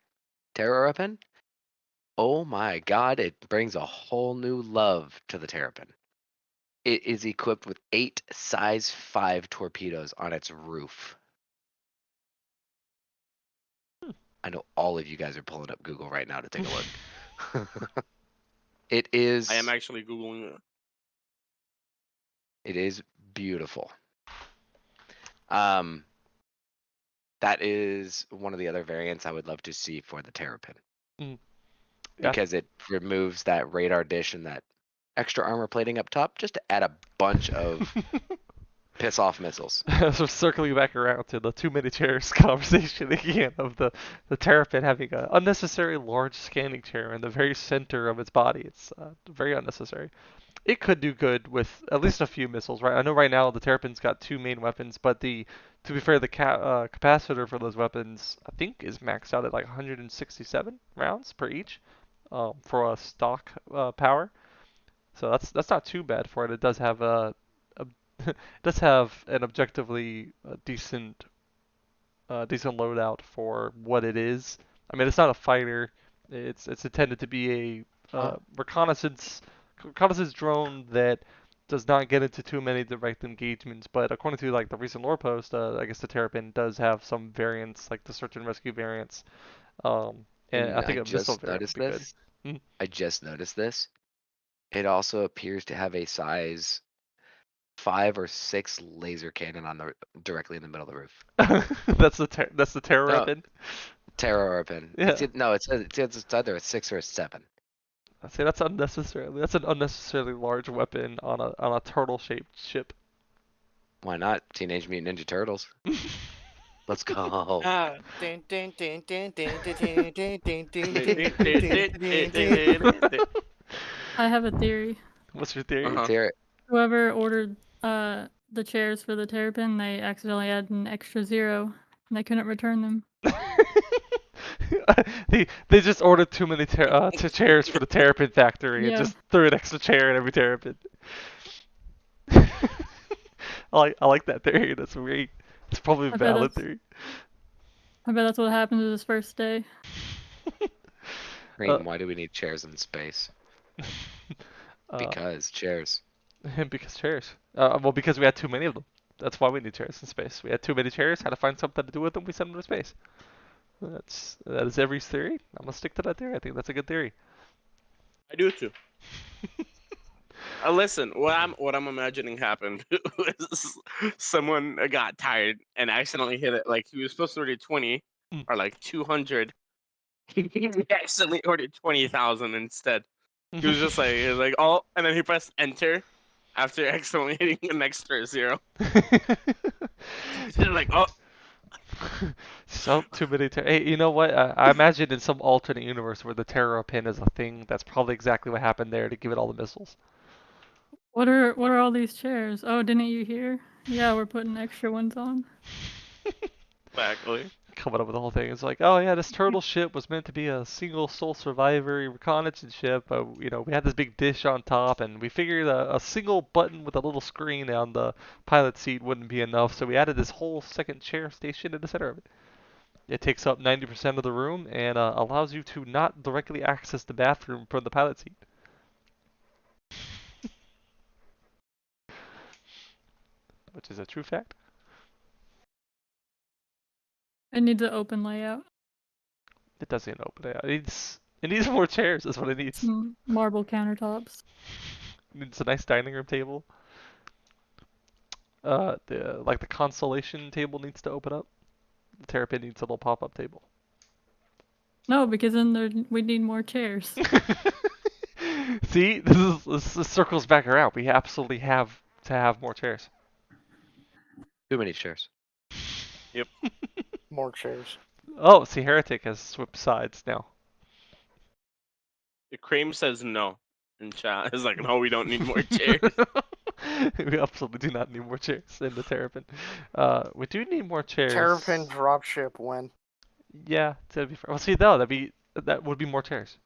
[SPEAKER 2] oh my god, it brings a whole new love to the Terrapin. It is equipped with 8 size 5 torpedoes on its roof. I know all of you guys are pulling up Google right now to take a look. It is.
[SPEAKER 6] I am actually Googling it.
[SPEAKER 2] It is beautiful. That is one of the other variants I would love to see for the Terrapin.
[SPEAKER 1] Yeah.
[SPEAKER 2] Because it removes that radar dish and that extra armor plating up top just to add a bunch of piss off missiles.
[SPEAKER 1] So circling back around to the too many chairs conversation again of the Terrapin having an unnecessary large scanning chair in the very center of its body. It's very unnecessary. It could do good with at least a few missiles, right? I know right now the Terrapin's got 2 main weapons, but the to be fair, the capacitor for those weapons, I think, is maxed out at like 167 rounds per each for a stock power. So that's not too bad for it. It does have a it does have an objectively decent loadout for what it is. I mean, it's not a fighter. It's intended to be a reconnaissance drone that does not get into too many direct engagements. But according to like the recent lore post, I guess the Terrapin does have some variants, like the search and rescue variants. And I think a missile variant would be good. Hmm.
[SPEAKER 2] I just noticed this. It also appears to have a size 5 or 6 laser cannon on directly in the middle of the roof.
[SPEAKER 1] That's the terror
[SPEAKER 2] No.
[SPEAKER 1] weapon.
[SPEAKER 2] Terror weapon.
[SPEAKER 1] Yeah.
[SPEAKER 2] It's either a 6 or a 7.
[SPEAKER 1] I say that's an unnecessarily large weapon on a turtle-shaped ship.
[SPEAKER 2] Why not? Teenage Mutant Ninja Turtles. Let's go.
[SPEAKER 6] Ah.
[SPEAKER 4] I have a theory.
[SPEAKER 1] What's your theory?
[SPEAKER 6] Uh-huh.
[SPEAKER 2] Hear it.
[SPEAKER 4] Whoever ordered the chairs for the Terrapin, they accidentally added an extra 0, and they couldn't return them.
[SPEAKER 1] They just ordered too many chairs for the Terrapin factory and
[SPEAKER 4] Yeah.
[SPEAKER 1] just threw an extra chair in every Terrapin. I like that theory. That's great. It's probably a
[SPEAKER 4] I bet
[SPEAKER 1] valid
[SPEAKER 4] that's-
[SPEAKER 1] theory.
[SPEAKER 4] I bet that's what happened to his first day.
[SPEAKER 2] Green, why do we need chairs in space?
[SPEAKER 1] Uh,
[SPEAKER 2] Because chairs.
[SPEAKER 1] because chairs. Well, because we had too many of them. That's why we need chairs in space. We had too many chairs. Had to find something to do with them. We sent them to space. That is every theory. I'm gonna stick to that theory. I think that's a good theory.
[SPEAKER 6] I do too. Listen, what I'm imagining happened was someone got tired and accidentally hit it. Like he was supposed to order 20 or like 200. He accidentally ordered 20,000 instead. He was just like oh, and then he pressed enter after accidentally hitting an extra 0. He's like, oh.
[SPEAKER 1] So too many. Hey, you know what? I imagine in some alternate universe where the Terrapin is a thing, that's probably exactly what happened there to give it all the missiles.
[SPEAKER 4] What are all these chairs? Oh, didn't you hear? Yeah, we're putting extra ones on.
[SPEAKER 6] Exactly.
[SPEAKER 1] Coming up with the whole thing. It's like, oh yeah, this turtle ship was meant to be a single sole survivor reconnaissance ship, but we had this big dish on top, and we figured a single button with a little screen on the pilot seat wouldn't be enough, so we added this whole second chair station in the center of it. It takes up 90% of the room and allows you to not directly access the bathroom from the pilot seat. Which is a true fact.
[SPEAKER 4] It needs an open layout.
[SPEAKER 1] It doesn't open it. It needs more chairs. That's what it needs.
[SPEAKER 4] Marble countertops.
[SPEAKER 1] It needs a nice dining room table. The constellation table needs to open up. The Terrapin needs a little pop-up table.
[SPEAKER 4] No, because then we need more chairs.
[SPEAKER 1] See, this circles back around. We absolutely have to have more chairs.
[SPEAKER 2] Too many chairs.
[SPEAKER 6] Yep.
[SPEAKER 5] More chairs.
[SPEAKER 1] Oh, see, Heretic has swapped sides now.
[SPEAKER 6] The Cream says no in chat. It's like, no, we don't need more chairs.
[SPEAKER 1] We absolutely do not need more chairs in the Terrapin. We do need more chairs.
[SPEAKER 5] Terrapin dropship when?
[SPEAKER 1] Yeah, to be fair. Well, see, though, that would be more chairs.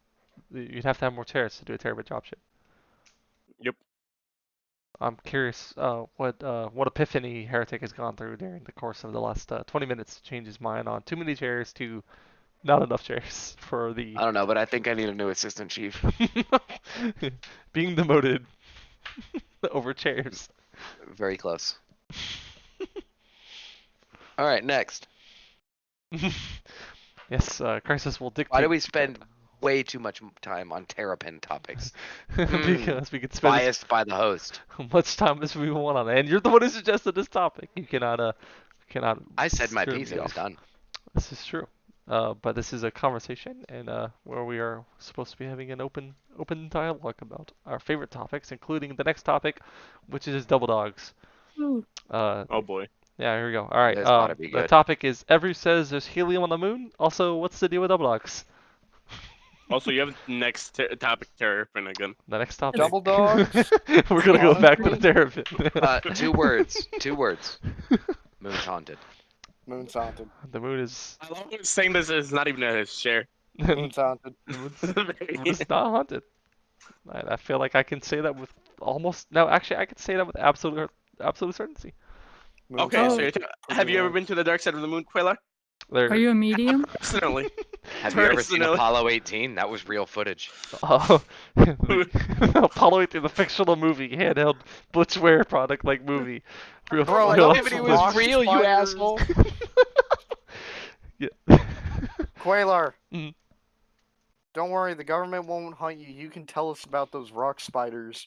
[SPEAKER 1] You'd have to have more chairs to do a Terrapin dropship.
[SPEAKER 6] Yep.
[SPEAKER 1] I'm curious what epiphany Heretic has gone through during the course of the last 20 minutes to change his mind on too many chairs to not enough chairs for the...
[SPEAKER 2] I don't know, but I think I need a new assistant chief.
[SPEAKER 1] Being demoted over chairs.
[SPEAKER 2] Very close. All right, next.
[SPEAKER 1] Yes, Crisis will dictate...
[SPEAKER 2] Why do we spend way too much time on Terrapin topics?
[SPEAKER 1] Because we could spend
[SPEAKER 2] Biased by the host.
[SPEAKER 1] much time as we want on it. And you're the one who suggested this topic. You cannot
[SPEAKER 2] I said my
[SPEAKER 1] screw
[SPEAKER 2] piece,
[SPEAKER 1] me
[SPEAKER 2] it was
[SPEAKER 1] off.
[SPEAKER 2] done.
[SPEAKER 1] This is true. But this is a conversation, and where we are supposed to be having an open dialogue about our favorite topics, including the next topic, which is double dogs.
[SPEAKER 4] Ooh.
[SPEAKER 6] Oh boy.
[SPEAKER 1] Yeah, here we go. All right.
[SPEAKER 2] This ought to be
[SPEAKER 1] The
[SPEAKER 2] good.
[SPEAKER 1] topic is Every says there's helium on the moon. Also, what's the deal with double dogs?
[SPEAKER 6] Also, you have next topic Terrapin again.
[SPEAKER 1] The next topic.
[SPEAKER 5] Double dogs?
[SPEAKER 1] We're gonna go back to the Terrapin.
[SPEAKER 2] 2 words. 2 words. Moon's haunted.
[SPEAKER 5] Moon's haunted.
[SPEAKER 1] The moon is.
[SPEAKER 6] I love him saying this is not even a share.
[SPEAKER 5] Moon's haunted.
[SPEAKER 1] The moon is not haunted. I feel like I can say that with almost. No, actually, I can say that with absolute certainty.
[SPEAKER 5] Moon's
[SPEAKER 6] Okay, so
[SPEAKER 5] haunted.
[SPEAKER 6] have you ever
[SPEAKER 5] much.
[SPEAKER 6] been to the dark side of the moon, Qualar?
[SPEAKER 4] Are you a medium?
[SPEAKER 6] Personally.
[SPEAKER 2] Have you ever seen
[SPEAKER 6] Personally.
[SPEAKER 2] Apollo 18? That was real footage.
[SPEAKER 1] Oh, Apollo 8, the fictional movie, handheld Blitzware product like movie. Real,
[SPEAKER 5] Bro,
[SPEAKER 1] real
[SPEAKER 5] those
[SPEAKER 2] Activity
[SPEAKER 5] rock
[SPEAKER 2] was real, you
[SPEAKER 5] spiders-
[SPEAKER 2] asshole.
[SPEAKER 1] Yeah.
[SPEAKER 5] Qualar.
[SPEAKER 1] Mm.
[SPEAKER 5] Don't worry, the government won't hunt you. You can tell us about those rock spiders.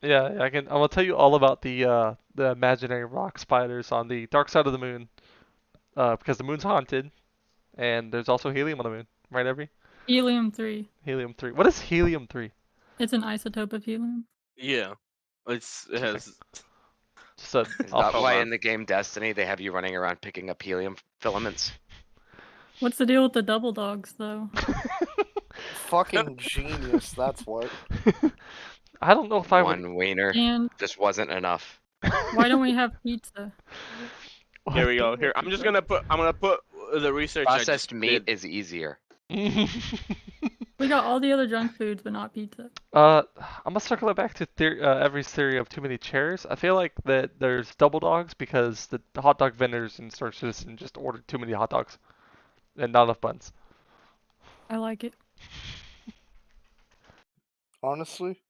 [SPEAKER 1] Yeah, I can. I'm gonna tell you all about the imaginary rock spiders on the dark side of the moon. Because the moon's haunted, and there's also helium on the moon, right?
[SPEAKER 4] Helium-3.
[SPEAKER 1] Helium-3. What is helium-3?
[SPEAKER 4] It's an isotope of helium.
[SPEAKER 6] Yeah. It has.
[SPEAKER 1] Just a.
[SPEAKER 2] Is
[SPEAKER 1] I'll-
[SPEAKER 2] that
[SPEAKER 6] hold
[SPEAKER 2] why
[SPEAKER 6] on.
[SPEAKER 2] in the game Destiny they have you running around picking up helium filaments?
[SPEAKER 4] What's the deal with the double dogs, though?
[SPEAKER 5] Fucking genius, that's what.
[SPEAKER 1] I don't know if I would.
[SPEAKER 2] One wiener
[SPEAKER 4] And
[SPEAKER 2] just wasn't enough.
[SPEAKER 4] why don't we have pizza?
[SPEAKER 6] Here we go. Here, I'm gonna put the research I
[SPEAKER 2] Processed
[SPEAKER 6] just
[SPEAKER 2] meat
[SPEAKER 6] did.
[SPEAKER 2] is easier.
[SPEAKER 4] We got all the other junk foods, but not pizza.
[SPEAKER 1] I'm gonna circle it back to Every's theory of too many chairs. I feel like that there's double dogs because the hot dog vendors in Star Citizen just ordered too many hot dogs and not enough buns.
[SPEAKER 4] I like it.
[SPEAKER 5] Honestly,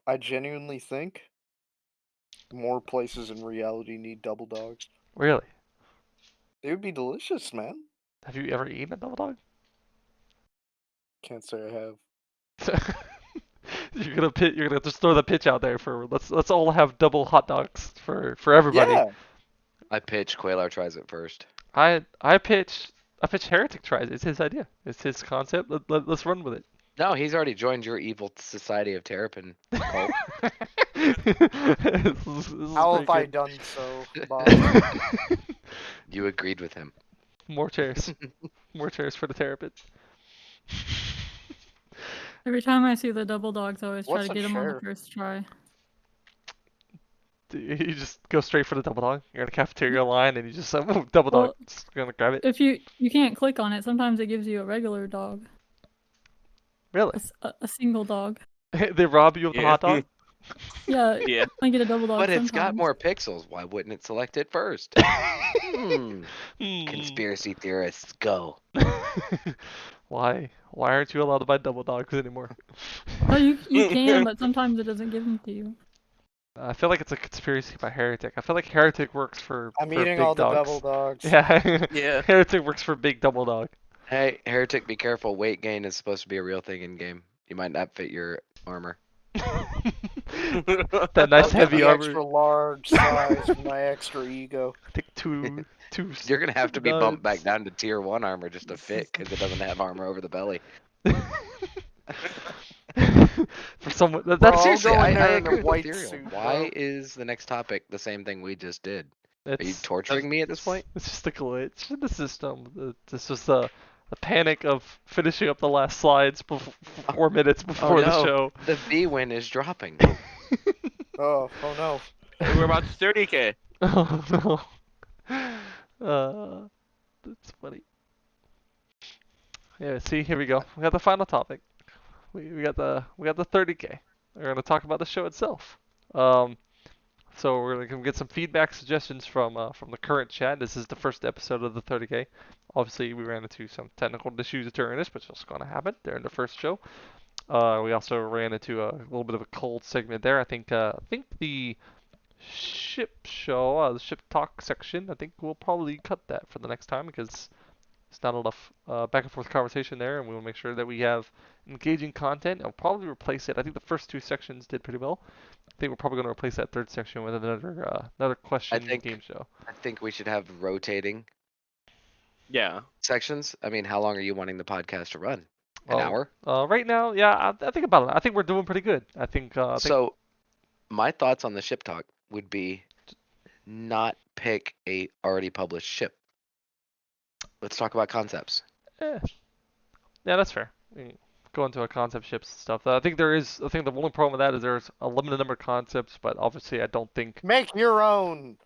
[SPEAKER 5] I genuinely think more places in reality need double dogs.
[SPEAKER 1] Really?
[SPEAKER 5] They would be delicious, man.
[SPEAKER 1] Have you ever eaten a double dog?
[SPEAKER 5] Can't say I have.
[SPEAKER 1] You're gonna just throw the pitch out there for let's all have double hot dogs for everybody.
[SPEAKER 5] Yeah,
[SPEAKER 2] I pitch, Qualar tries it first.
[SPEAKER 1] I pitch Heretic tries it. It's his idea. It's his concept. Let's run with it.
[SPEAKER 2] No, he's already joined your evil Society of Terrapin cult.
[SPEAKER 1] This is
[SPEAKER 5] how
[SPEAKER 1] pretty
[SPEAKER 5] have I
[SPEAKER 1] good.
[SPEAKER 5] done so, Bob?
[SPEAKER 2] You agreed with him.
[SPEAKER 1] More chairs. More chairs for the Terrapin.
[SPEAKER 4] Every time I see the double dogs, I always try
[SPEAKER 5] What's
[SPEAKER 4] to
[SPEAKER 5] a
[SPEAKER 4] get them on
[SPEAKER 5] chair?
[SPEAKER 4] the first try.
[SPEAKER 1] You just go straight for the double dog. You're in a cafeteria line and you just say, "Ooh, double dog."
[SPEAKER 4] Well,
[SPEAKER 1] Just gonna grab it.
[SPEAKER 4] If you can't click on it, sometimes it gives you a regular dog,
[SPEAKER 1] Really?
[SPEAKER 4] a single dog.
[SPEAKER 1] They rob you of the
[SPEAKER 6] Yeah.
[SPEAKER 1] hot dog?
[SPEAKER 4] Yeah,
[SPEAKER 6] Yeah.
[SPEAKER 4] I get a double dog
[SPEAKER 2] But it's got
[SPEAKER 4] sometimes.
[SPEAKER 2] more pixels. Why wouldn't it select it first?
[SPEAKER 1] Hmm.
[SPEAKER 2] Conspiracy theorists, go.
[SPEAKER 1] Why aren't you allowed to buy double dogs anymore?
[SPEAKER 4] Oh, you can, but sometimes it doesn't give them to you.
[SPEAKER 1] I feel like it's a conspiracy by Heretic. I feel like Heretic works for
[SPEAKER 5] I'm
[SPEAKER 1] for
[SPEAKER 5] eating
[SPEAKER 1] big
[SPEAKER 5] all the
[SPEAKER 1] dogs.
[SPEAKER 5] double dogs.
[SPEAKER 1] Yeah.
[SPEAKER 6] Yeah.
[SPEAKER 1] Heretic works for big double dog.
[SPEAKER 2] Hey, Heretic, be careful. Weight gain is supposed to be a real thing in game. You might not fit your armor.
[SPEAKER 1] That nice
[SPEAKER 5] I'll get
[SPEAKER 1] heavy
[SPEAKER 5] the
[SPEAKER 1] armor.
[SPEAKER 5] extra large size for my extra ego.
[SPEAKER 1] I think two.
[SPEAKER 2] You're gonna have to be bumped back
[SPEAKER 1] nuts.
[SPEAKER 2] down to tier 1 armor just to fit, because it doesn't have armor over the belly.
[SPEAKER 1] For someone
[SPEAKER 5] Bro,
[SPEAKER 1] that's
[SPEAKER 5] I'll
[SPEAKER 2] Seriously,
[SPEAKER 5] go in
[SPEAKER 2] I
[SPEAKER 5] there in a
[SPEAKER 2] agree with
[SPEAKER 5] white
[SPEAKER 2] Ethereal.
[SPEAKER 5] suit,
[SPEAKER 2] Why
[SPEAKER 5] bro.
[SPEAKER 2] is the next topic the same thing we just did? Are you
[SPEAKER 1] it's
[SPEAKER 2] torturing me at this point?
[SPEAKER 1] it's just a glitch in the system. It's just a panic of finishing up the last slides 4 minutes before the
[SPEAKER 2] no.
[SPEAKER 1] show.
[SPEAKER 2] The V win is dropping.
[SPEAKER 5] Oh no.
[SPEAKER 6] We're about to 30K.
[SPEAKER 1] Oh no. That's funny. Yeah, see, here we go. We got the final topic. We got the 30K. We're gonna talk about the show itself. So we're gonna get some feedback suggestions from the current chat. This is the first episode of the 30K. Obviously, we ran into some technical issues during this, but it's gonna happen during the first show. We also ran into a little bit of a cold segment there. I think the ship show, the ship talk section. I think we'll probably cut that for the next time because it's not enough back and forth conversation there, and we will make sure that we have engaging content. I'll probably replace it. I think the first 2 sections did pretty well. I think we're probably going to replace that 3rd section with another question game show.
[SPEAKER 2] I think we should have rotating
[SPEAKER 6] Yeah.
[SPEAKER 2] sections. I mean, how long are you wanting the podcast to run? An hour?
[SPEAKER 1] Right now, yeah, I think about it. I think we're doing pretty good. I think.
[SPEAKER 2] So, my thoughts on the ship talk would be not pick a already published ship. Let's talk about concepts.
[SPEAKER 1] Yeah, that's fair. go into a concept ships and stuff. I think the only problem with that is there's a limited number of concepts, but obviously I don't think.
[SPEAKER 5] Make your own.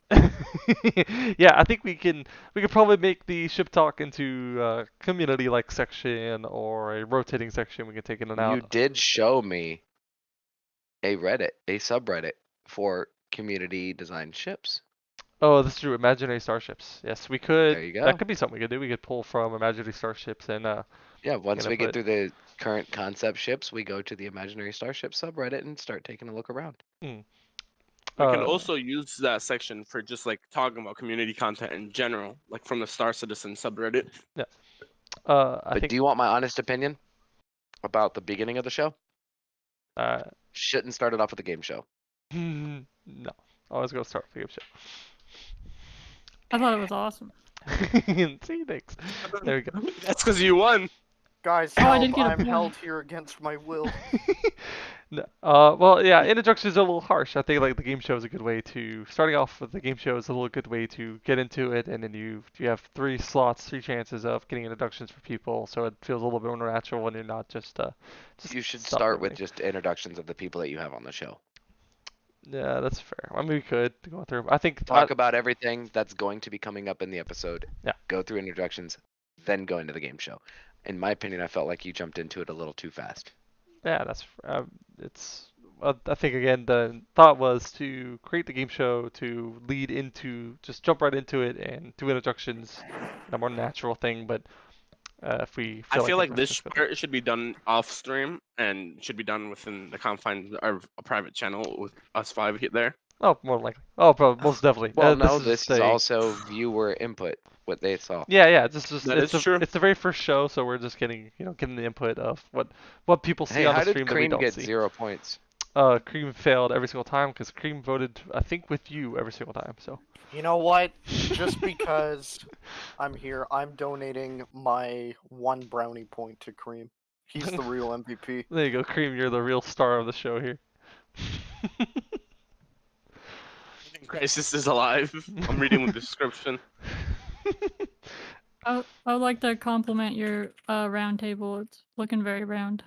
[SPEAKER 1] Yeah, I think we could probably make the ship talk into a community like section or a rotating section. We can take in and
[SPEAKER 2] You
[SPEAKER 1] out.
[SPEAKER 2] did show me a subreddit for community designed ships.
[SPEAKER 1] Oh, that's true. Imaginary starships. Yes, we could.
[SPEAKER 2] There you go.
[SPEAKER 1] That could be something we could do. We could pull from imaginary starships and
[SPEAKER 2] Yeah, once we get
[SPEAKER 1] input.
[SPEAKER 2] through the current concept ships, we go to the imaginary starship subreddit and start taking a look around.
[SPEAKER 1] Mm.
[SPEAKER 6] We can also use that section for just like talking about community content in general, like from the Star Citizen subreddit.
[SPEAKER 1] Yeah.
[SPEAKER 2] But do you want my honest opinion about the beginning of the show?
[SPEAKER 1] Uh,
[SPEAKER 2] Shouldn't start it off with a game show.
[SPEAKER 1] no. Always go start with the game show.
[SPEAKER 4] I thought it was awesome.
[SPEAKER 1] See, thanks. There we go.
[SPEAKER 6] That's because you won.
[SPEAKER 5] Guys,
[SPEAKER 4] Oh, I
[SPEAKER 5] help,
[SPEAKER 4] did get a
[SPEAKER 5] I'm
[SPEAKER 4] point.
[SPEAKER 5] held here against my will.
[SPEAKER 1] No, well, yeah, introductions are a little harsh. I think like the game show is a good way to starting off with the game show is a little good way to get into it, and then you have 3 slots, 3 chances of getting introductions for people, so it feels a little bit more natural when you're not just
[SPEAKER 2] You should
[SPEAKER 1] stop
[SPEAKER 2] start with
[SPEAKER 1] everything.
[SPEAKER 2] just introductions of the people that you have on the show.
[SPEAKER 1] Yeah, that's fair. I mean, we could go through. I think
[SPEAKER 2] Talk about everything that's going to be coming up in the episode.
[SPEAKER 1] Yeah.
[SPEAKER 2] Go through introductions, then go into the game show. In my opinion, I felt like you jumped into it a little too fast.
[SPEAKER 1] Yeah, that's it's. I think again the thought was to create the game show to lead into just jump right into it and do introductions, a more natural thing. But if we
[SPEAKER 6] I feel like
[SPEAKER 1] introductions
[SPEAKER 6] this
[SPEAKER 1] go
[SPEAKER 6] part should be done off stream and should be done within the confines of a private channel with us 5 there.
[SPEAKER 1] oh, more likely. Oh, most definitely.
[SPEAKER 2] Well,
[SPEAKER 1] This
[SPEAKER 2] no,
[SPEAKER 1] is
[SPEAKER 2] this is also viewer input, what they saw.
[SPEAKER 1] Yeah. Just
[SPEAKER 6] That
[SPEAKER 1] it's
[SPEAKER 6] is true.
[SPEAKER 1] It's the very first show, so we're just getting the input of what people see
[SPEAKER 2] Hey,
[SPEAKER 1] on
[SPEAKER 2] how
[SPEAKER 1] the
[SPEAKER 2] did
[SPEAKER 1] stream that we
[SPEAKER 2] Cream
[SPEAKER 1] don't
[SPEAKER 2] get
[SPEAKER 1] see.
[SPEAKER 2] 0 points?
[SPEAKER 1] Cream failed every single time because Cream voted, I think, with you every single time. So.
[SPEAKER 5] You know what? Just because I'm here, I'm donating my 1 brownie point to Cream. He's the real MVP.
[SPEAKER 1] There you go, Cream. You're the real star of the show here.
[SPEAKER 6] Crisis is alive. I'm reading the description.
[SPEAKER 4] I would like to compliment your round table. It's looking very round.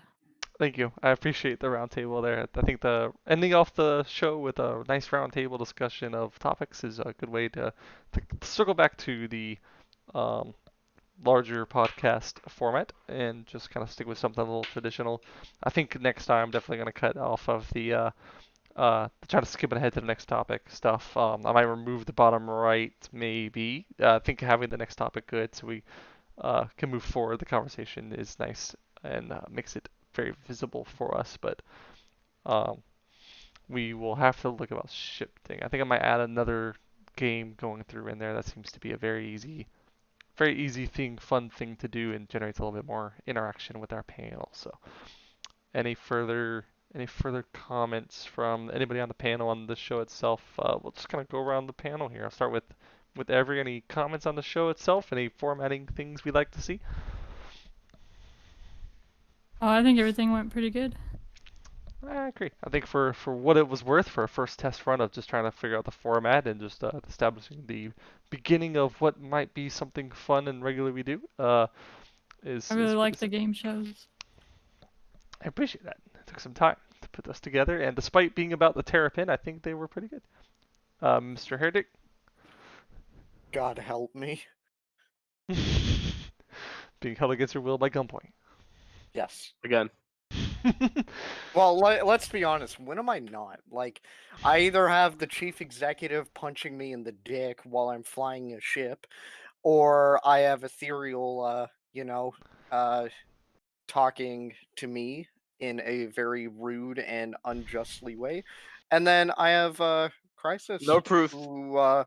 [SPEAKER 1] Thank you. I appreciate the round table there. I think the ending off the show with a nice round table discussion of topics is a good way to circle back to the larger podcast format and just kind of stick with something a little traditional. I think next time I'm definitely going to cut off of the try to skip ahead to the next topic stuff. I might remove the bottom right maybe. I think having the next topic good so we can move forward. The conversation is nice and makes it very visible for us, but we will have to look about shifting. I think I might add another game going through in there. That seems to be a very easy thing, fun thing to do, and generates a little bit more interaction with our panel. So, any further comments from anybody on the panel on the show itself? We'll just kind of go around the panel here. I'll start with Every. Any comments on the show itself? Any formatting things we'd like to see?
[SPEAKER 4] Oh, I think everything went pretty good.
[SPEAKER 1] I agree. I think for what it was worth for a first test run of just trying to figure out the format and just establishing the beginning of what might be something fun and regular we do, is
[SPEAKER 4] I really
[SPEAKER 1] pretty
[SPEAKER 4] like the
[SPEAKER 1] sick.
[SPEAKER 4] game shows.
[SPEAKER 1] I appreciate that. It took some time to put this together, and despite being about the Terrapin, I think they were pretty good. Mr. Herdick?
[SPEAKER 5] God help me.
[SPEAKER 1] Being held against your will by gunpoint.
[SPEAKER 5] Yes.
[SPEAKER 6] Again.
[SPEAKER 5] Well, let's be honest. When am I not? Like, I either have the chief executive punching me in the dick while I'm flying a ship, or I have Ethereal, talking to me in a very rude and unjustly way. And then I have Crisis,
[SPEAKER 6] No proof.
[SPEAKER 5] who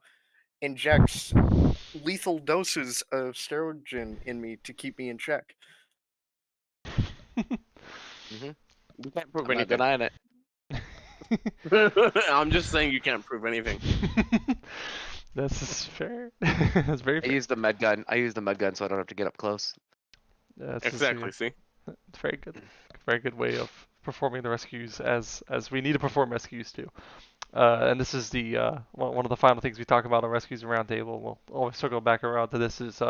[SPEAKER 5] injects lethal doses of sterogen in me to keep me in check.
[SPEAKER 2] Mm-hmm.
[SPEAKER 6] You can't prove
[SPEAKER 2] I'm not
[SPEAKER 6] anything.
[SPEAKER 2] denying it.
[SPEAKER 6] I'm just saying you can't prove anything.
[SPEAKER 1] This is fair. That's very
[SPEAKER 2] I
[SPEAKER 1] fair.
[SPEAKER 2] use the med gun. So I don't have to get up close.
[SPEAKER 6] Exactly. See.
[SPEAKER 1] It's very good. Very good way of performing the rescues as we need to perform rescues too. And this is the one of the final things we talk about on Rescues and Roundtable. We'll always circle back around to this is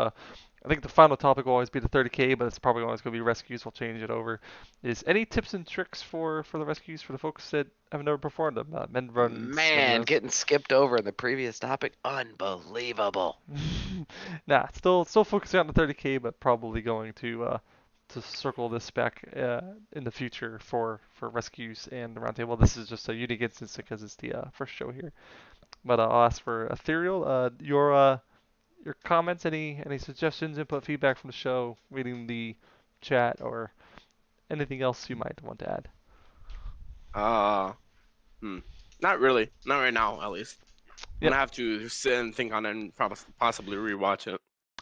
[SPEAKER 1] I think the final topic will always be the 30K, but it's probably always going to be rescues. We'll change it over. Is any tips and tricks for the rescues for the folks that have never performed them? Men runs.
[SPEAKER 2] Man, getting skipped over in the previous topic, unbelievable.
[SPEAKER 1] Nah, still focusing on the 30K, but probably going to circle this back in the future for rescues and the roundtable. This is just a unique instance because it's the first show here. But I'll ask for Ethereal. Your comments, any suggestions, input, feedback from the show, reading the chat, or anything else you might want to add?
[SPEAKER 6] Not really. Not right now, at least. I'm
[SPEAKER 1] Yep.
[SPEAKER 6] gonna have to sit and think on it and possibly rewatch it.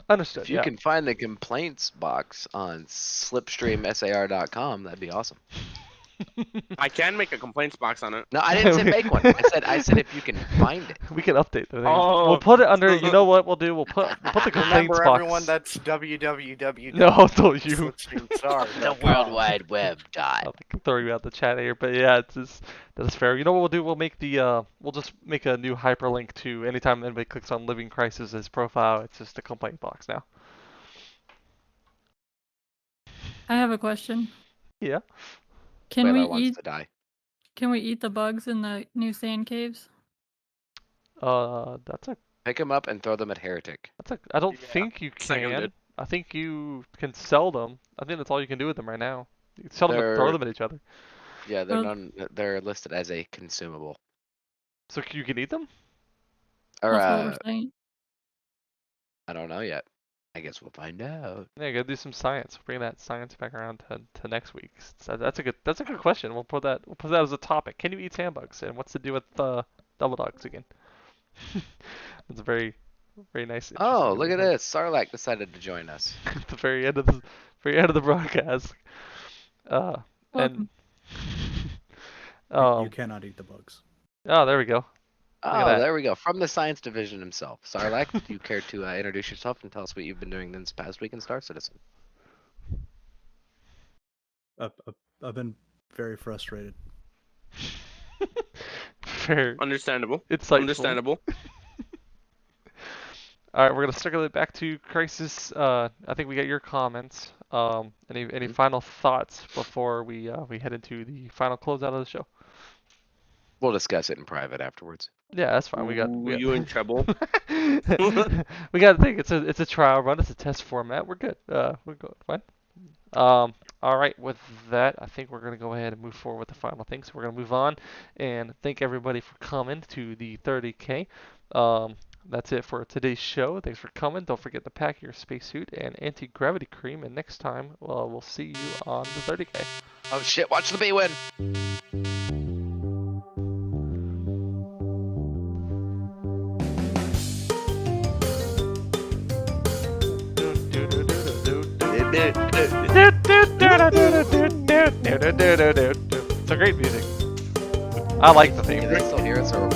[SPEAKER 1] Understood.
[SPEAKER 2] If you can find the complaints box on slipstreamsar.com, that'd be awesome.
[SPEAKER 6] I can make a complaints box on it.
[SPEAKER 2] No, I didn't say make one. I said if you can find it.
[SPEAKER 1] We can update the thing.
[SPEAKER 6] Oh.
[SPEAKER 1] We'll put it under. You know what we'll do? We'll put the complaints
[SPEAKER 5] Remember,
[SPEAKER 1] box.
[SPEAKER 5] everyone, that's www.
[SPEAKER 1] No, don't you.
[SPEAKER 2] The World Wide Web
[SPEAKER 1] I can throw you out the chat here, but yeah, that is fair. You know what we'll do? We'll make we'll just make a new hyperlink to anytime anybody clicks on LivingCrysis' profile. It's just a complaint box now.
[SPEAKER 4] I have a question.
[SPEAKER 1] Yeah.
[SPEAKER 4] Can
[SPEAKER 2] Qualar
[SPEAKER 4] we
[SPEAKER 2] wants
[SPEAKER 4] eat?
[SPEAKER 2] to die.
[SPEAKER 4] Can we eat the bugs in the new sand caves?
[SPEAKER 1] That's a.
[SPEAKER 2] Pick them up and throw them at Heretic.
[SPEAKER 1] I don't
[SPEAKER 6] Yeah,
[SPEAKER 1] think you can.
[SPEAKER 6] seconded.
[SPEAKER 1] I think you can sell them. I think that's all you can do with them right now. You can sell them and throw
[SPEAKER 2] They're-
[SPEAKER 1] them at each other.
[SPEAKER 2] Yeah,
[SPEAKER 4] Well-
[SPEAKER 2] they're listed as a consumable.
[SPEAKER 1] So you can eat them?
[SPEAKER 2] Or
[SPEAKER 4] That's what we're saying.
[SPEAKER 2] I don't know yet. I guess we'll find out.
[SPEAKER 1] Yeah, gotta do some science. Bring that science back around to next week. That's a good question. We'll put that as a topic. Can you eat sandbugs? And what's to do with double dogs again? That's a very nice.
[SPEAKER 2] Oh,
[SPEAKER 1] interesting
[SPEAKER 2] look at
[SPEAKER 1] thing.
[SPEAKER 2] this. Sarlacc decided to join us.
[SPEAKER 1] At the very end of the broadcast. And
[SPEAKER 4] Welcome.
[SPEAKER 7] You cannot eat the bugs.
[SPEAKER 1] oh, there we go. at
[SPEAKER 2] Oh,
[SPEAKER 1] that.
[SPEAKER 2] there we go. From the science division himself. Sarlacc, do you care to introduce yourself and tell us what you've been doing this past week in Star Citizen?
[SPEAKER 7] I've been very frustrated.
[SPEAKER 1] Fair.
[SPEAKER 6] Understandable.
[SPEAKER 1] Insightful.
[SPEAKER 6] Understandable.
[SPEAKER 1] All right, we're gonna circle it back to Crisis. I think we got your comments. Any final thoughts before we head into the final closeout of the show?
[SPEAKER 2] We'll discuss it in private afterwards.
[SPEAKER 1] Yeah, that's fine.
[SPEAKER 6] Ooh, you in trouble?
[SPEAKER 1] We got to think it's a trial run. It's a test format. We're good. We're good. Fine. All right. With that, I think we're gonna go ahead and move forward with the final thing. So we're gonna move on and thank everybody for coming to the 30K. That's it for today's show. Thanks for coming. Don't forget to pack your spacesuit and anti-gravity cream. And next time, well, we'll see you on the 30K.
[SPEAKER 2] Oh shit, watch the bee win!
[SPEAKER 1] It's a great music. I like the theme.
[SPEAKER 2] Can they still hear us or are we